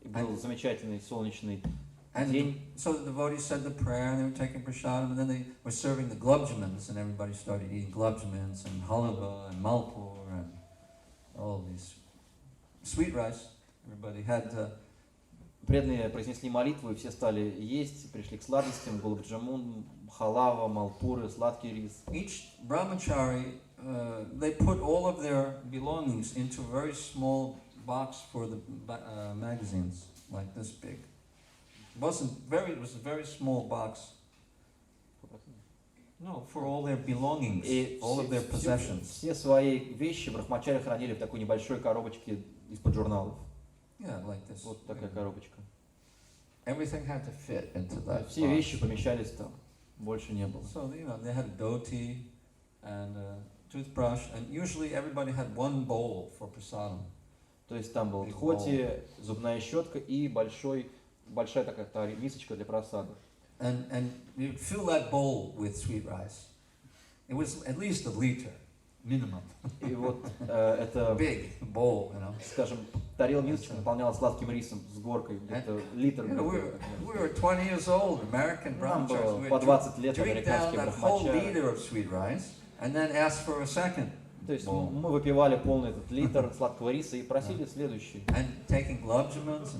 И был замечательный солнечный день. So the devotees said the prayer, and they were taking prasadam, and then they were serving the globjamans, and everybody started eating globjamans and halava and malpur and all these sweet rice. Everybody had. Преданные произнесли молитву, и все стали есть, пришли к сладостям, гулаб-джамун, халава, малпуры, сладкий рис. Each brahmachari, they put all of their belongings into a very small box for the magazines, like this big. It was a very small box. No, for all their belongings, all of their possessions. Все свои вещи брахмачари хранили в такой небольшой коробочке из-под журналов. Yeah, like this. Вот такая коробочка. Everything had to fit into that. Все вещи помещались там, больше не было. So they had a dhoti and a toothbrush, and usually everybody had 1 bowl for prasadam. То есть там был дхоти, зубная щетка и большая такая мисочка для просады. And you'd fill that bowl with sweet rice. It was at least a liter minimum. И вот это big bowl, скажем, мисочка наполнялась сладким рисом с горкой, где-то литр. We were 20 years old, American brahmacharis. We по 20 лет drink down that whole liter of sweet rice and then ask for a second. То есть мы выпивали полный этот литр сладкого риса и просили следующий. And taking globjamans,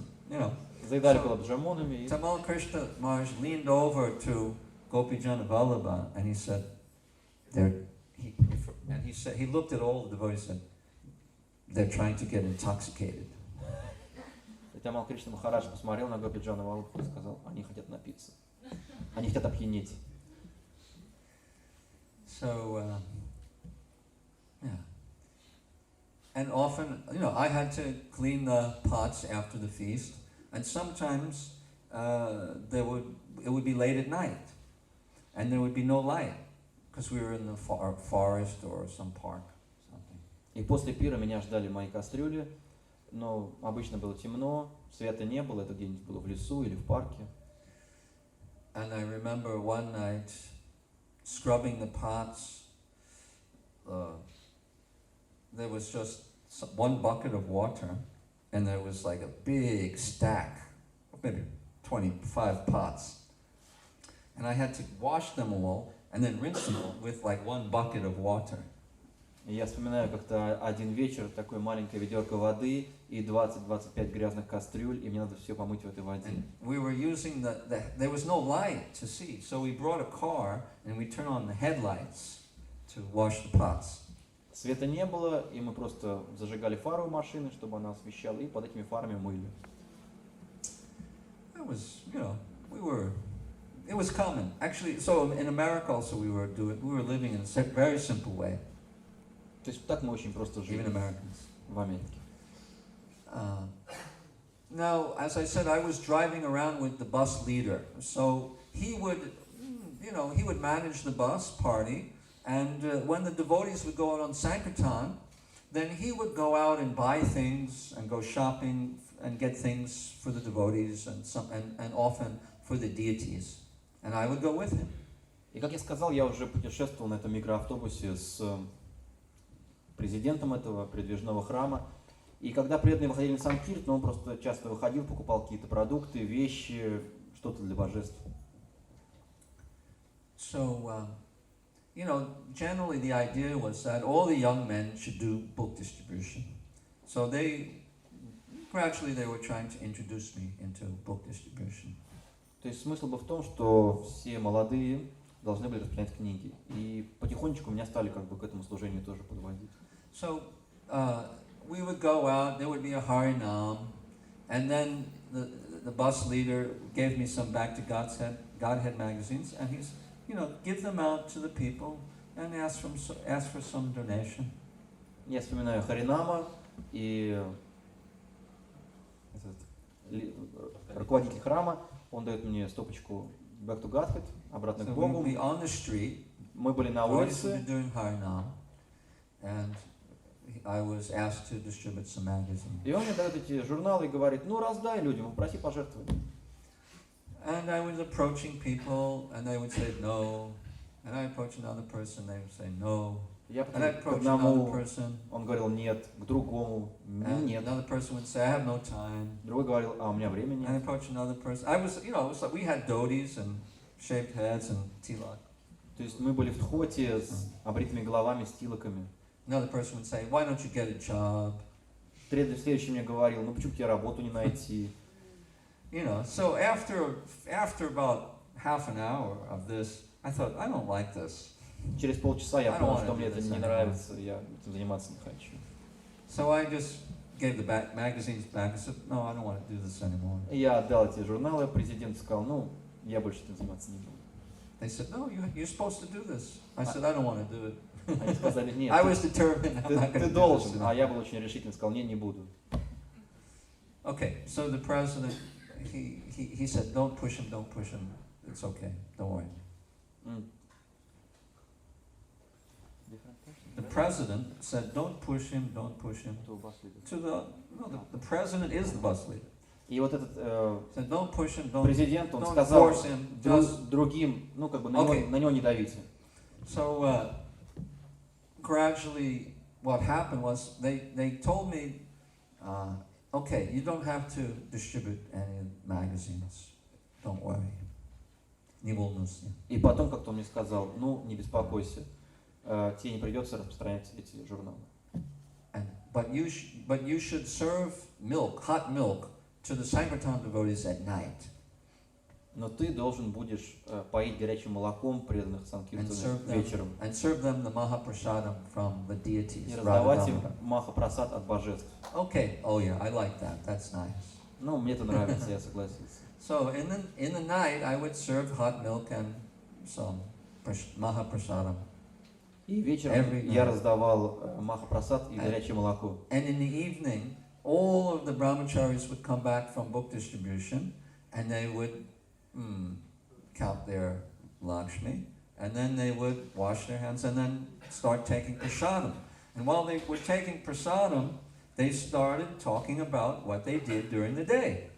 Заедали гулаб-джамунами. Tamal Krishna Maharaj leaned over to Gopijana Vallabha and he said, he looked at all the devotees and said, they're trying to get intoxicated. Тамал Кришна Махарадж посмотрел на Гопиджана Валабху и сказал, они хотят напиться. Они хотят опьянеть. So, yeah. And often, I had to clean the pots after the feast, and sometimes it would be late at night, and there would be no light, because we were in the forest or some park, something. И после пира меня ждали мои кастрюли, но обычно было темно, света не было, этот день было в лесу или в парке. And I remember one night scrubbing the pots. There was just 1 bucket of water, and there was like a big stack, maybe 25 pots. And I had to wash them all and then rinse them all with like 1 bucket of water. И я вспоминаю как-то один вечер, такое маленькое ведерко воды и 20-25 грязных кастрюль, и мне надо все помыть в этой воде. And we were using there was no light to see, so we brought a car and we turned on the headlights to wash the pots. Света не было, и мы просто зажигали фару машины, чтобы она освещала, и под этими фарами мыли. It was, it was common. Actually, so in America also we were living in a very simple way. То есть так мы очень просто жили. Even Americans. В Америке. Now, as I said, I was driving around with the bus leader. So he would manage the bus party, and when the devotees would go out on Sankirtan, then he would go out and buy things and go shopping and get things for the devotees and often for the deities. And I would go with him. И как я сказал, я уже путешествовал на этом микроавтобусе с президентом этого передвижного храма. И когда преданные выходили на Санкиртан, он просто часто выходил, покупал какие-то продукты, вещи, что-то для божеств. So, generally the idea was that all the young men should do book distribution. So gradually they were trying to introduce me into book distribution. То есть смысл был в том, что все молодые должны были распространять книги. И потихонечку меня стали как бы к этому служению тоже подводить. So, we would go out, there would be a Harinam, and then the bus leader gave me some Back to Godhead magazines, and he's, give them out to the people and ask for some donation. Я вспоминаю Харинама, и руководитель храма, он дает мне стопочку Back to Godhead, обратно к Богу. On the street, мы были на улице. Doing Harinam, and I was asked to distribute some magazines. И он мне дает эти журналы и говорит, раздай людям, попроси пожертвовать. And I was approaching people, and they would say no. And I approached another person, they would say no. Я and I approached another подходил к person. Он говорил нет, к другому нет. Another person would say, I have no time. Другой говорил, у меня времени нет. And I approached another person. I was, it was like we had dhotis and shaved heads and tilak. То есть мы были в тхоте с обритыми головами, с тилоками. Another person would say, why don't you get a job? Следующий мне говорил, почему тебе работу не найти? So after about half an hour of this, I thought, I don't like this. Через полчаса я понял, что мне это не нравится, я этим заниматься не хочу. So I just gave the magazines back. I said, no, I don't want to do this anymore. Я отдал эти журналы, президент сказал, я больше этим заниматься не буду. They said, no, you're supposed to do this. I said, I don't want to do it. Они сказали, нет, I was determined. ты должен, а я был очень решительный, сказал, не буду. Okay, so the president, he said, don't push him, it's okay, don't worry. The president said, don't push him. The president is the bus leader. И вот этот said, don't push him, президент, он don't сказал force him, just... другим, на него не давите. So gradually, what happened was they told me, okay, you don't have to distribute any magazines. Don't worry. Не волнуйся. И потом как-то он мне сказал, не беспокойся, тебе не придется распространять эти журналы. But you should serve hot milk, to the Sankirtan devotees at night. Но ты должен будешь поить горячим молоком преданных Санкиртана вечером. And serve them the Mahaprasadam from the deities. И раздавать им Махапрасад от божеств. Okay, oh yeah, I like that. That's nice. Мне это нравится, я согласился. So in the night I would serve hot milk and some Mahaprasadam. И вечером я раздавал Махапрасад и горячее молоко. And in the evening, all of the brahmacharis would come back from book distribution, and they would count their Lakshmi, and then they would wash their hands and then start taking prasadam. And while they were taking prasadam, they started talking about what they did during the day.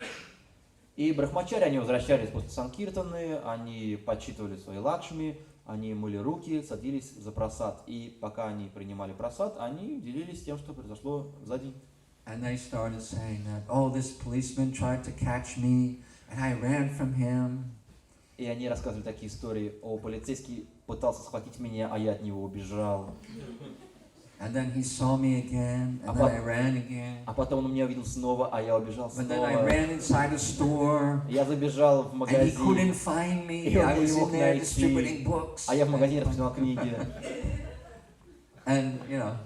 И брахмачари, они возвращались после Санкиртаны, они подсчитывали свои лакшми, они мыли руки, садились за прасад. И пока они принимали прасад, они делились тем, что произошло за день. And they started saying that, oh, this policeman tried to catch me, and I ran from him. И они рассказывали такие истории. О, полицейский пытался схватить меня, а я от него убежал. And then he saw me again, and then I ran again. А потом он меня увидел снова, а я убежал And then I снова. ran inside a store, Я забежал в and he магазин, couldn't find me. И он I не was мог in there найти. distributing books. а я в магазине распространял книги. And, you know,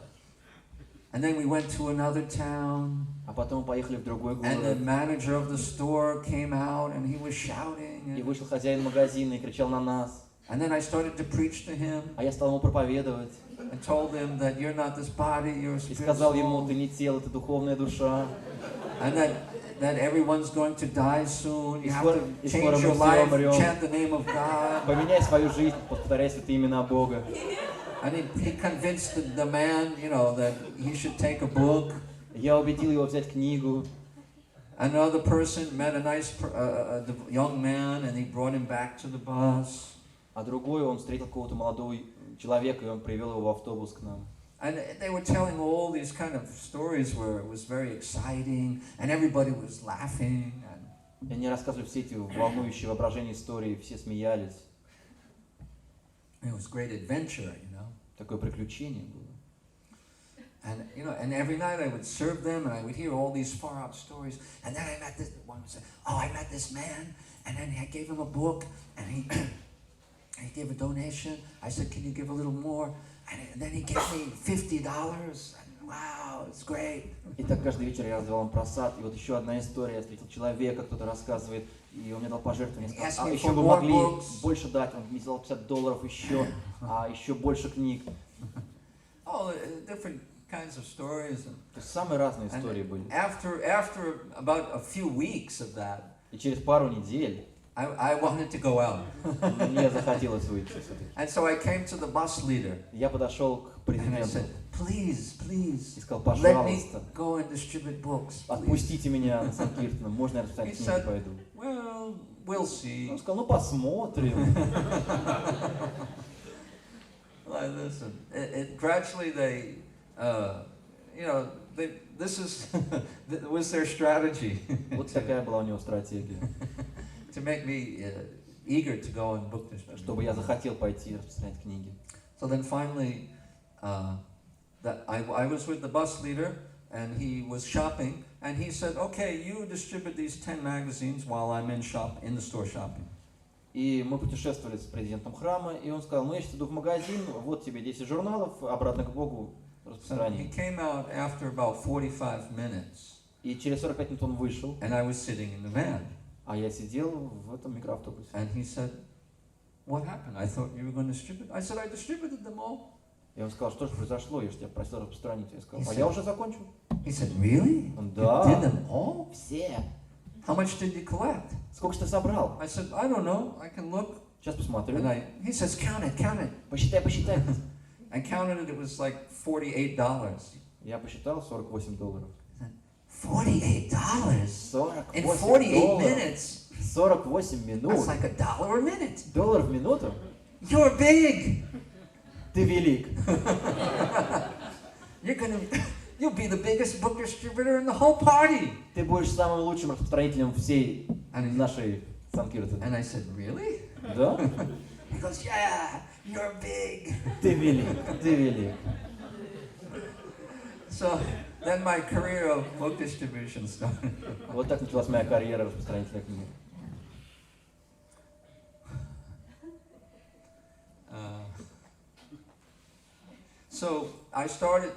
and then we went to another town, А потом мы поехали в другой and the город. manager of the store came out, and he was shouting. И And, вышел хозяин магазина и кричал на нас. and then I started to preach to him А я стал ему проповедовать. and told him that you're not this body, you're a И spirit сказал ему, soul, ты не тело, ты духовная душа. and that everyone's going to die soon. You have to И скоро change мы your все life, умрем. chant the name of God. Поменяй свою жизнь, повторяй святые имена Бога. And he convinced the man, you know, that he should take a book. Я убедил его взять книгу. Another person met a nice young man, and he brought him back to the bus. А другой, он встретил какого-то молодого человека, и он привел его в автобус к нам. And they were telling all these kind of stories where it was very exciting, and everybody was laughing. И они рассказывали все эти волнующие воображения истории, все смеялись. It was great adventure, you know. Такое приключение было. And you know, and every night I would serve them, and I would hear all these far out stories. And then I met this one would say, "Oh, I met this man," and then I gave him a book, and he he gave a donation. I said, "Can you give a little more?" And then he gave me $50. And wow, it's great. И так каждый вечер я раздавал им просад. И вот еще одна история. Я встретил человека, кто-то рассказывает, и он мне дал пожертвование. Я сказал, а еще вы могли больше дать. Он мне сделал $50 еще, а еще больше книг. Oh, different kinds of stories. То есть самые разные истории были. After about a few weeks of that, И через пару недель I wanted to go out. мне захотелось выйти все-таки. And so I came to the bus leader. Я подошел к And I президенту said, please, и сказал, let me пожалуйста, go and distribute books. Please. отпустите меня на Санкиртона, можно я распространять He книги said, пойду? well, we'll see. Он сказал, ну посмотрим. Like, listen, gradually they, you know, this was their strategy. Вот такая была у него стратегия, To make me eager to go and book this. чтобы я захотел пойти распространять книги. So then finally, that I was with the bus leader, and he was shopping, and he said, "Okay, you distribute these 10 magazines while I'm in the store shopping." И мы путешествовали с президентом храма, и он сказал, ну я сейчас иду в магазин, вот тебе 10 журналов, обратно к Богу So he распространи. came out after about 45 minutes, И через 45 минут он вышел, and I was sitting in the van, а я сидел в этом микроавтобусе. and he said, "What happened? I thought you were going to distribute." I said, "I distributed them all." И он сказал, что же произошло, я же тебя просил распространить. Я сказал, а я уже закончил. He said, "Really? Он, You did да, them all? все. How much did you collect?" Сколько же ты собрал? I said, "I don't know. I can look." Сейчас посмотрю. And he says, "Count it." Посчитай, посчитай. I counted it. It was like $48. Я посчитал $48. $48 in 48 48 долларов. minutes. 48 That's минут. like $1 a minute. Доллар в минуту? You're big. Ты велик. You'll be the biggest book distributor in the whole party. Ты будешь самым лучшим распространителем всей нашей Санкиртона. And I said, "Really?" Да? He goes, "Yeah, you're big." Ты велик, ты велик. So then my career of book distribution started. Вот так началась моя карьера распространителя книг. So I started.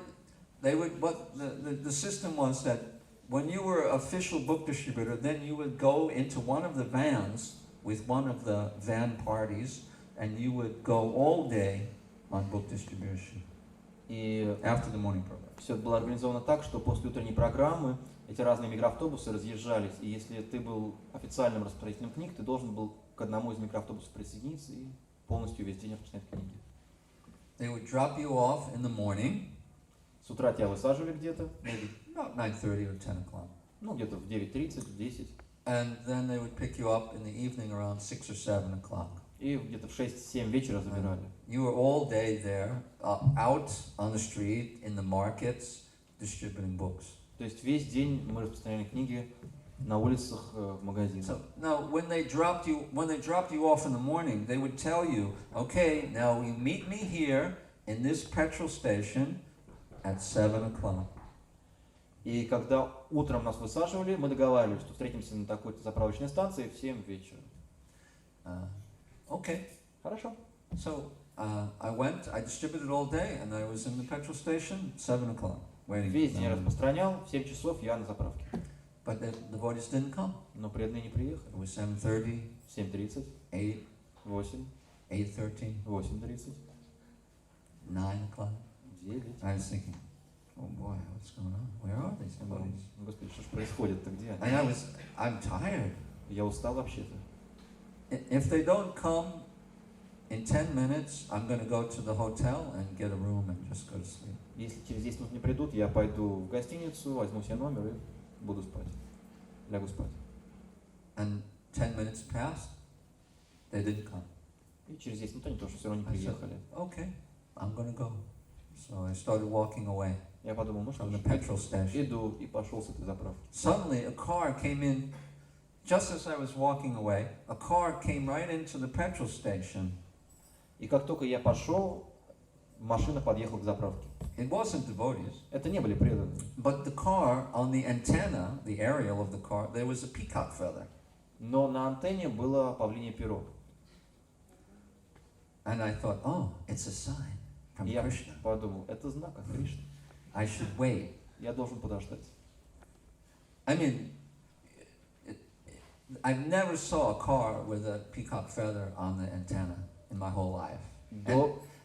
The system was that when you were official book distributor, then you would go into one of the vans with one of the van parties, and you would go all day on book distribution И after the morning program. все это было организовано так, что после утренней программы эти разные микроавтобусы разъезжались. И если ты был официальным распространителем книг, ты должен был к одному из микроавтобусов присоединиться и полностью весь день распространять книги. They would drop you off in the morning, С утра тебя высаживали где-то, about 9:30 or 10 o'clock. ну где-то в 9:30, в 10. And then they would pick you up in the evening around 6 or 7 o'clock. И где-то в 6-7 вечера забирали. You were all day there, out on the street, in the markets, distributing books. То есть весь день мы распространяли книги на улицах, в магазинах. So now, when they dropped you off in the morning, they would tell you, okay, now you meet me here in this petrol station at 7 o'clock. И когда утром нас высаживали, мы договаривались, что встретимся на такой-то заправочной станции в 7 вечера. Okay. Хорошо. So I went, I distributed all day, and I was in the petrol station at 7 o'clock, waiting. Весь день распространял, в 7 часов я на заправке. But the devotees didn't come. Но преданные не приехали. It was 7:30, 7:30, 8, 8, 8:30, 8:30, 9 o'clock. 9. I was thinking, oh boy, what's going on? Where are these devotees? Господи, что ж происходит-то, где? And I'm tired. Я устал вообще-то. If they don't come in 10 minutes, I'm going to go to the hotel and get a room and just go to sleep. Если через 10 минут не придут, я пойду в гостиницу, возьму себе номер и буду спать. Лягу спать. And 10 minutes passed, they didn't come. И через 10 минут они тоже все равно не I said, приехали. okay, I'm going to go. So I started walking away Я подумал, ну что from ж, the petrol station. иду и пошел с этой заправки. Suddenly, a car came in. Just as I was walking away, a car came right into the petrol station. И как только я пошел, машина подъехала к заправке. It wasn't devotees, Это не были преданные. but the car, on the antenna, the aerial of the car, there was a peacock feather. Но на антенне было павлинье перо. And I thought, oh, it's a sign from И я Krishna. подумал, это знак от Кришны. I should wait. Я должен подождать. I mean, I've never saw a car with a peacock feather on the antenna in my whole life.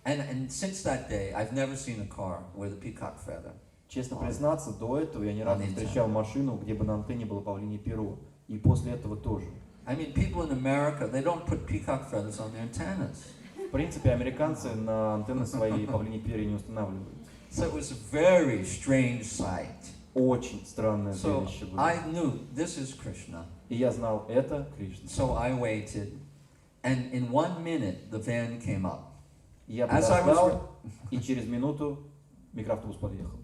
And since that day, I've never seen a car with a peacock feather. Честно признаться, до этого я ни разу не встречал машину, где бы на антенне было павлинье перо. И после этого тоже. I mean, people in America, they don't put peacock feathers on their antennas. В принципе, американцы на антенны свои павлиньи перья не устанавливают. So it was a very strange sight. Очень странное So зрелище было. I knew this is Krishna. И я знал, это Кришна. So I waited, and in 1 minute the van came up. Я подождал, и через минуту микроавтобус подъехал.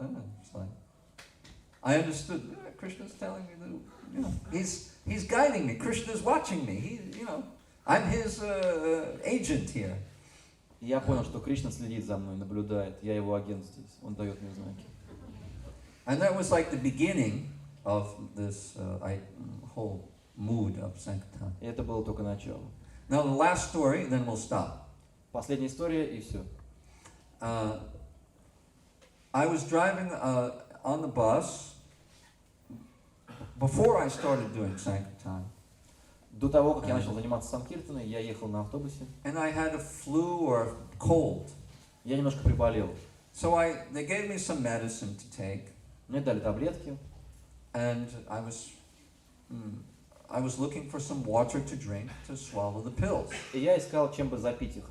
It's like, I understood. Krishna's telling me that, you know, he's guiding me. Krishna's watching me. He, you know, I'm his agent here. И я понял, что Кришна следит за мной, наблюдает. Я его агент здесь. Он дает мне знаки. And that was like the beginning of this whole mood of Sankirtan. И это было только начало. Now the last story, then we'll stop. Последняя история, и все. I was driving on the bus before I started doing Sankirtan. До того, как я начал заниматься санкиртаной, я ехал на автобусе. And I had a flu or cold. Я немножко приболел. So they gave me some medicine to take. Мне дали таблетки. And I was looking for some water to drink to swallow the pills. И я искал, чем бы запить их.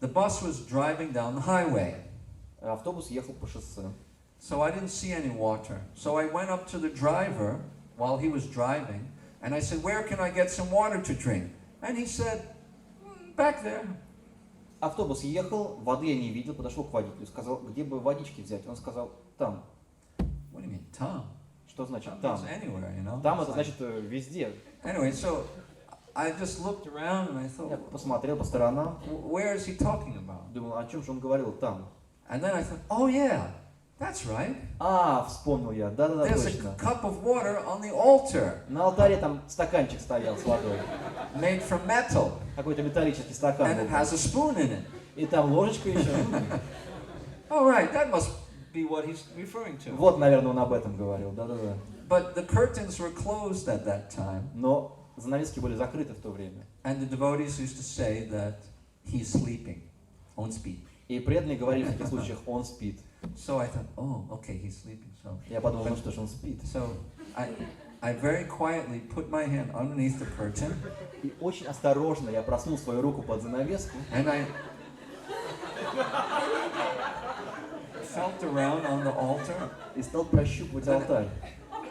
The bus was driving down the highway. Автобус ехал по шоссе. So I didn't see any water. So I went up to the driver while he was driving, and I said, "Where can I get some water to drink?" And he said, "Back there." Автобус ехал, воды я не видел, подошел к водителю, сказал, где бы водички взять. Он сказал, там. What do you mean, Tom? Что значит Tom там? means anywhere, you know. Там это значит везде. Anyway, so I just looked around and I Я thought, посмотрел по сторонам, where is he talking about? думал, о чем же он говорил там. And then I thought, oh yeah, that's right. Вспомнил я, да-да-да, There's точно. a cup of water on the altar, На алтаре там стаканчик стоял с водой. made from metal, Какой-то металлический стакан and был. it has a spoon in it. И там ложечка еще. All right, that must be what he's referring to. Вот, наверное, он об этом говорил, да-да-да. But the curtains were closed at that time, Но занавески были закрыты в то время. and the devotees used to say that he's sleeping, on speed. И преданные говорили в таких случаях, он спит. So I thought, oh, okay, he's sleeping. So, Я подумал, ну что ж, он спит. so I very quietly put my hand underneath the curtain, И очень осторожно я просунул свою руку под занавеску. and I felt around on the altar, И стал прощупывать алтарь.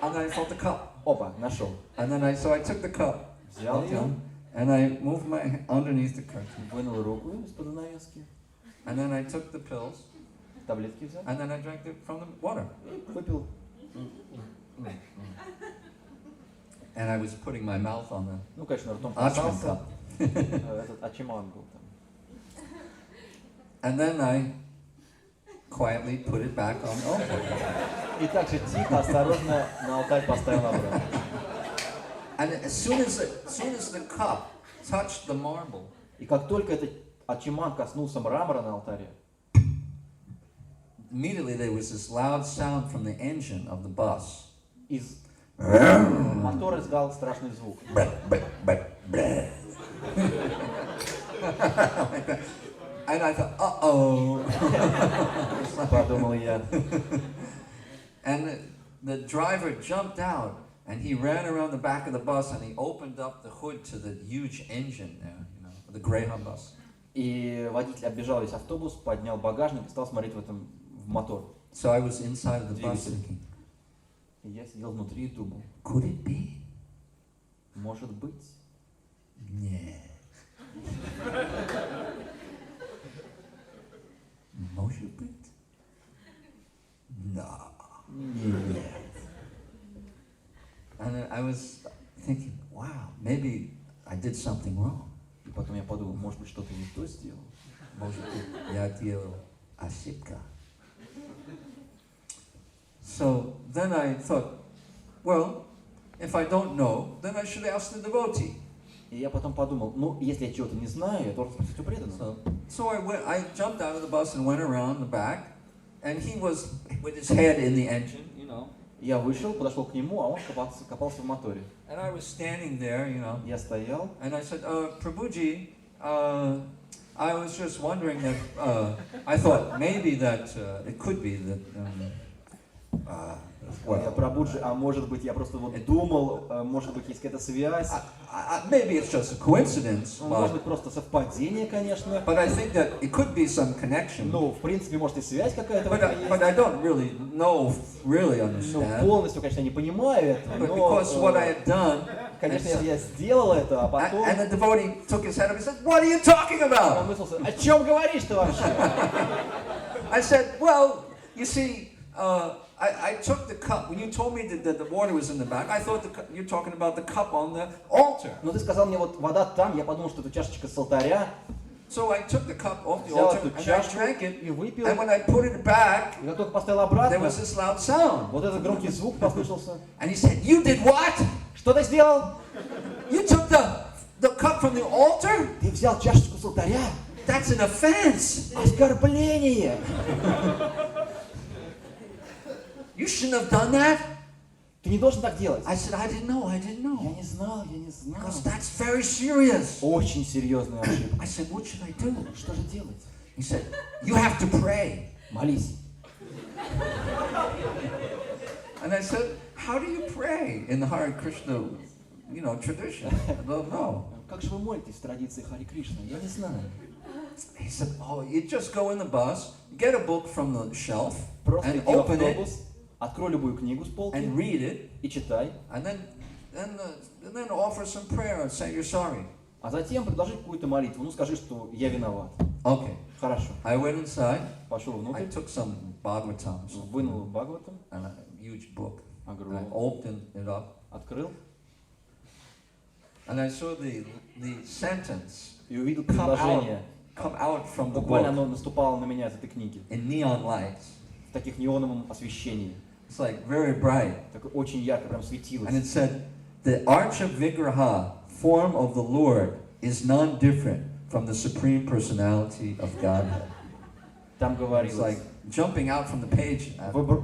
and I felt the cup. Опа, нашел. And then I took the cup, Взял ее, and I moved my hand underneath the curtain, вынул руку из-под занавески. and then I took the pills, Таблетки взял. and then I drank it from the water. Выпил. and I was putting my mouth on the Ну, конечно, ртом Achman касался. cup. Этот ачиман был там. And then I quietly put it back on the altar. И так же тихо, осторожно на алтарь поставил обратно. And as soon as the cup touched the marble, И как только этот ачиман коснулся мрамора на алтаре, immediately there was this loud sound from the engine of the bus. из мотора издал страшный звук. And I thought, uh-oh. Подумал я. And the driver jumped out and he ran around the back of the bus and he opened up the hood to the huge engine there, you know, the Greyhound bus. И водитель оббежал весь автобус, поднял багажник и стал смотреть в мотор. So I was inside of the bus thinking, И я сидел внутри и думал, could it be? может быть? Нет. Может быть? No. Нет. And I was thinking, wow, maybe I did something wrong. И потом я подумал, может быть, что-то не то сделал? Может быть, я делал ошибка. So then I thought, well, if I don't know, then I should ask the devotee. И я потом подумал, ну, если я чего-то не знаю, я должен спросить у преданного. So I jumped out of the bus and went around the back, and he was with his head in the engine, you know. Я вышел, подошел к нему, а он копался в моторе. And I was standing there, you know. Я стоял. And I said, Prabhuji, I was just wondering that, I thought maybe that it could be that, Я Прабхуджи, а может быть, я просто вот думал, может быть, есть какая-то связь. maybe it's just a coincidence, Может быть, просто совпадение, конечно. but I think that it could be some connection. Ну, в принципе, может и связь какая-то But I don't really Ну, understand. полностью, конечно, я не понимаю этого, But но, because what I had done, конечно, я сделал это, а потом... and the devotee took his head up and said, "What are you talking Он about?" выслался, о чем говоришь ты вообще? I said, "Well, you see, I took the cup. When you told me that the water was in the back, I thought you're talking about the cup on the altar." Ну, ты сказал мне, вот вода там, я подумал, что это чашечка с алтаря. So I took the cup off the Взял altar эту and I чашку drank it. и выпил. And when I put it back, И как только поставил there обратно, was this loud sound. вот этот громкий звук послышался. And he said, "You did what? Что ты сделал? You took the cup from the altar? Ты взял чашечку с алтаря? That's an offense. Оскорбление! You shouldn't have done that." Ты не должен так делать. I said, I didn't know. Я не знал. Because that's very serious. Очень серьезная ошибка. I said, what should I do? Что же делать? He said, you have to pray. Молись. And I said, how do you pray in the Hare Krishna, tradition? I don't know. Как же вы молитесь в традиции Хари Кришна? Я не знаю. He said, oh, you just go in the bus, get a book from the shelf, Просто and иди в open it, автобус, открой любую книгу с полки and read it, и читай. and then offer some prayer and say you're sorry. А затем предложи какую-то молитву. Ну, скажи, что я виноват. Okay. Хорошо. I went inside. Пошел I внутрь, took some Bhagavatam, вынул Бхагаватам, and a huge book. And I огромный, opened it up, открыл and I saw the sentence и увидел предложение. come out from the Буквально book оно наступало на меня из этой книги. in neon lights. В таких неоновом освещении. It's like very bright. Такое очень ярко, прям And светилось. it said, the arch of Vigraha, form of the Lord, is non-different from the Supreme Personality of Godhead. Там It's говорилось, like jumping out from the page.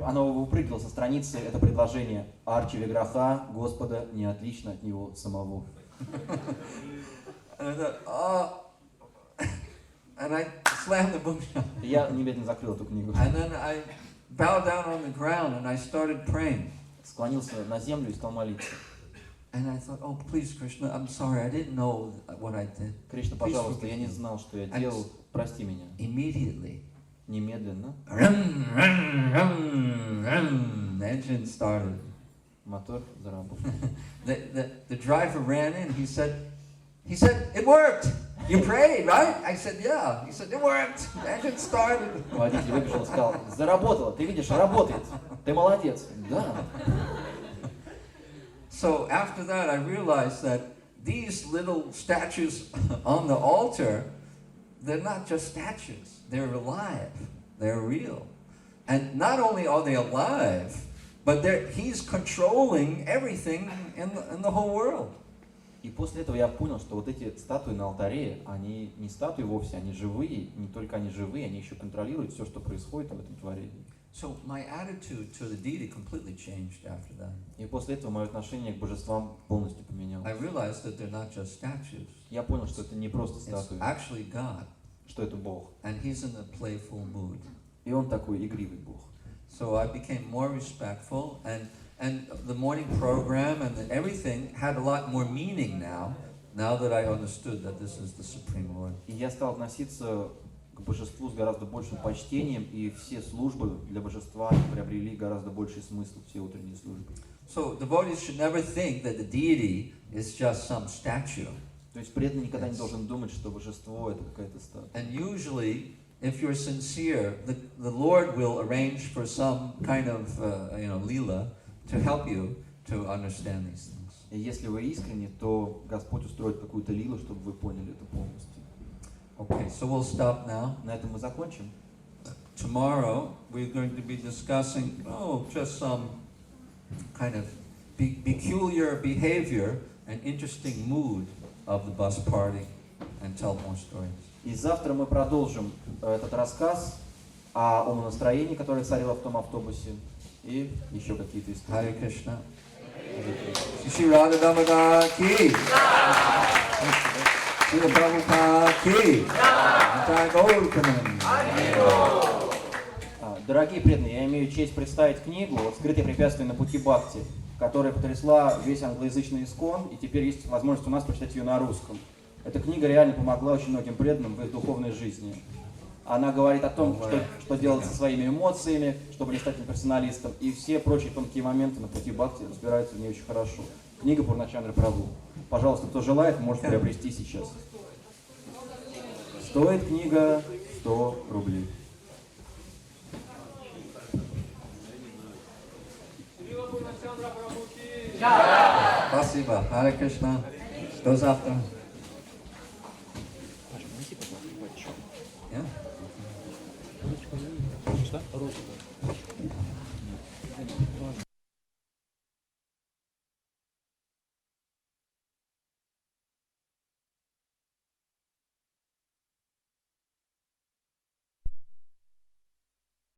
оно выпрыгивало со страницы, это предложение Арчи Виграха Господа не отлично от него самого. And I thought, and I slammed the book shut. Я немедленно закрыл эту книгу. And then I bowed down on the ground and I started praying. Склонился на землю и стал молиться. And I thought, oh, please, Krishna, I'm sorry, I didn't know what I did. Кришна, пожалуйста, я не знал, что я делал, прости меня. Immediately, Немедленно the engine started. мотор заработал. The driver ran in. He said, it worked. You prayed, right? I said, yeah. He said, it worked. The engine started. Водитель выбежал и сказал, заработало, ты видишь, работает, ты молодец. Да. So after that, I realized that these little statues on the altar, they're not just statues. They're alive. They're real. And not only are they alive, but he's controlling everything in the whole world. И после этого я понял, что вот эти статуи на алтаре, они не статуи вовсе, они живые. Не только они живые, они еще контролируют все, что происходит в этом творении. So my attitude to the deity completely changed after that. И после этого мое отношение к божествам полностью поменялось. I realized that they're not just statues. Я понял, что это не просто It's статуи, actually God, что это Бог. and He's in a playful mood. И Он такой игривый Бог. So I became more respectful, and the morning program and everything had a lot more meaning now that I understood that this is the Supreme Lord. И я стал относиться к божеству с гораздо большим почтением, и все службы для божества приобрели гораздо больший смысл, все утренние службы. So devotees should never think that the deity is just some statue. То есть преданный никогда не должен думать, что божество это какая-то статуя. And usually, if you're sincere, the Lord will arrange for some kind of lila to help you to understand these things. И если вы искренне, то Господь устроит какую-то лилу, чтобы вы поняли это полностью. Okay, so we'll stop now. На этом мы закончим. Tomorrow we're going to be discussing just some kind of peculiar behavior and interesting mood of the bus party, and tell more stories. И завтра мы продолжим этот рассказ о умонастроении, которое царило в том автобусе, и еще какие-то истории. Hare Krishna. Shri Radha Damodar ki. Shri Prabhupada ki. Jai Gaur Premanandi. Дорогие преданные, я имею честь представить книгу «Скрытые препятствия на пути бхакти», которая потрясла весь англоязычный искон, и теперь есть возможность у нас прочитать ее на русском. Эта книга реально помогла очень многим преданным в их духовной жизни. Она говорит о том, что делать со своими эмоциями, чтобы не стать имперсоналистом, и все прочие тонкие моменты на пути бхакти разбираются в ней очень хорошо. Книга Пурначандры Прабху. Пожалуйста, кто желает, может приобрести сейчас. Стоит книга 100 рублей. Спасибо. Hare Krishna. До завтра.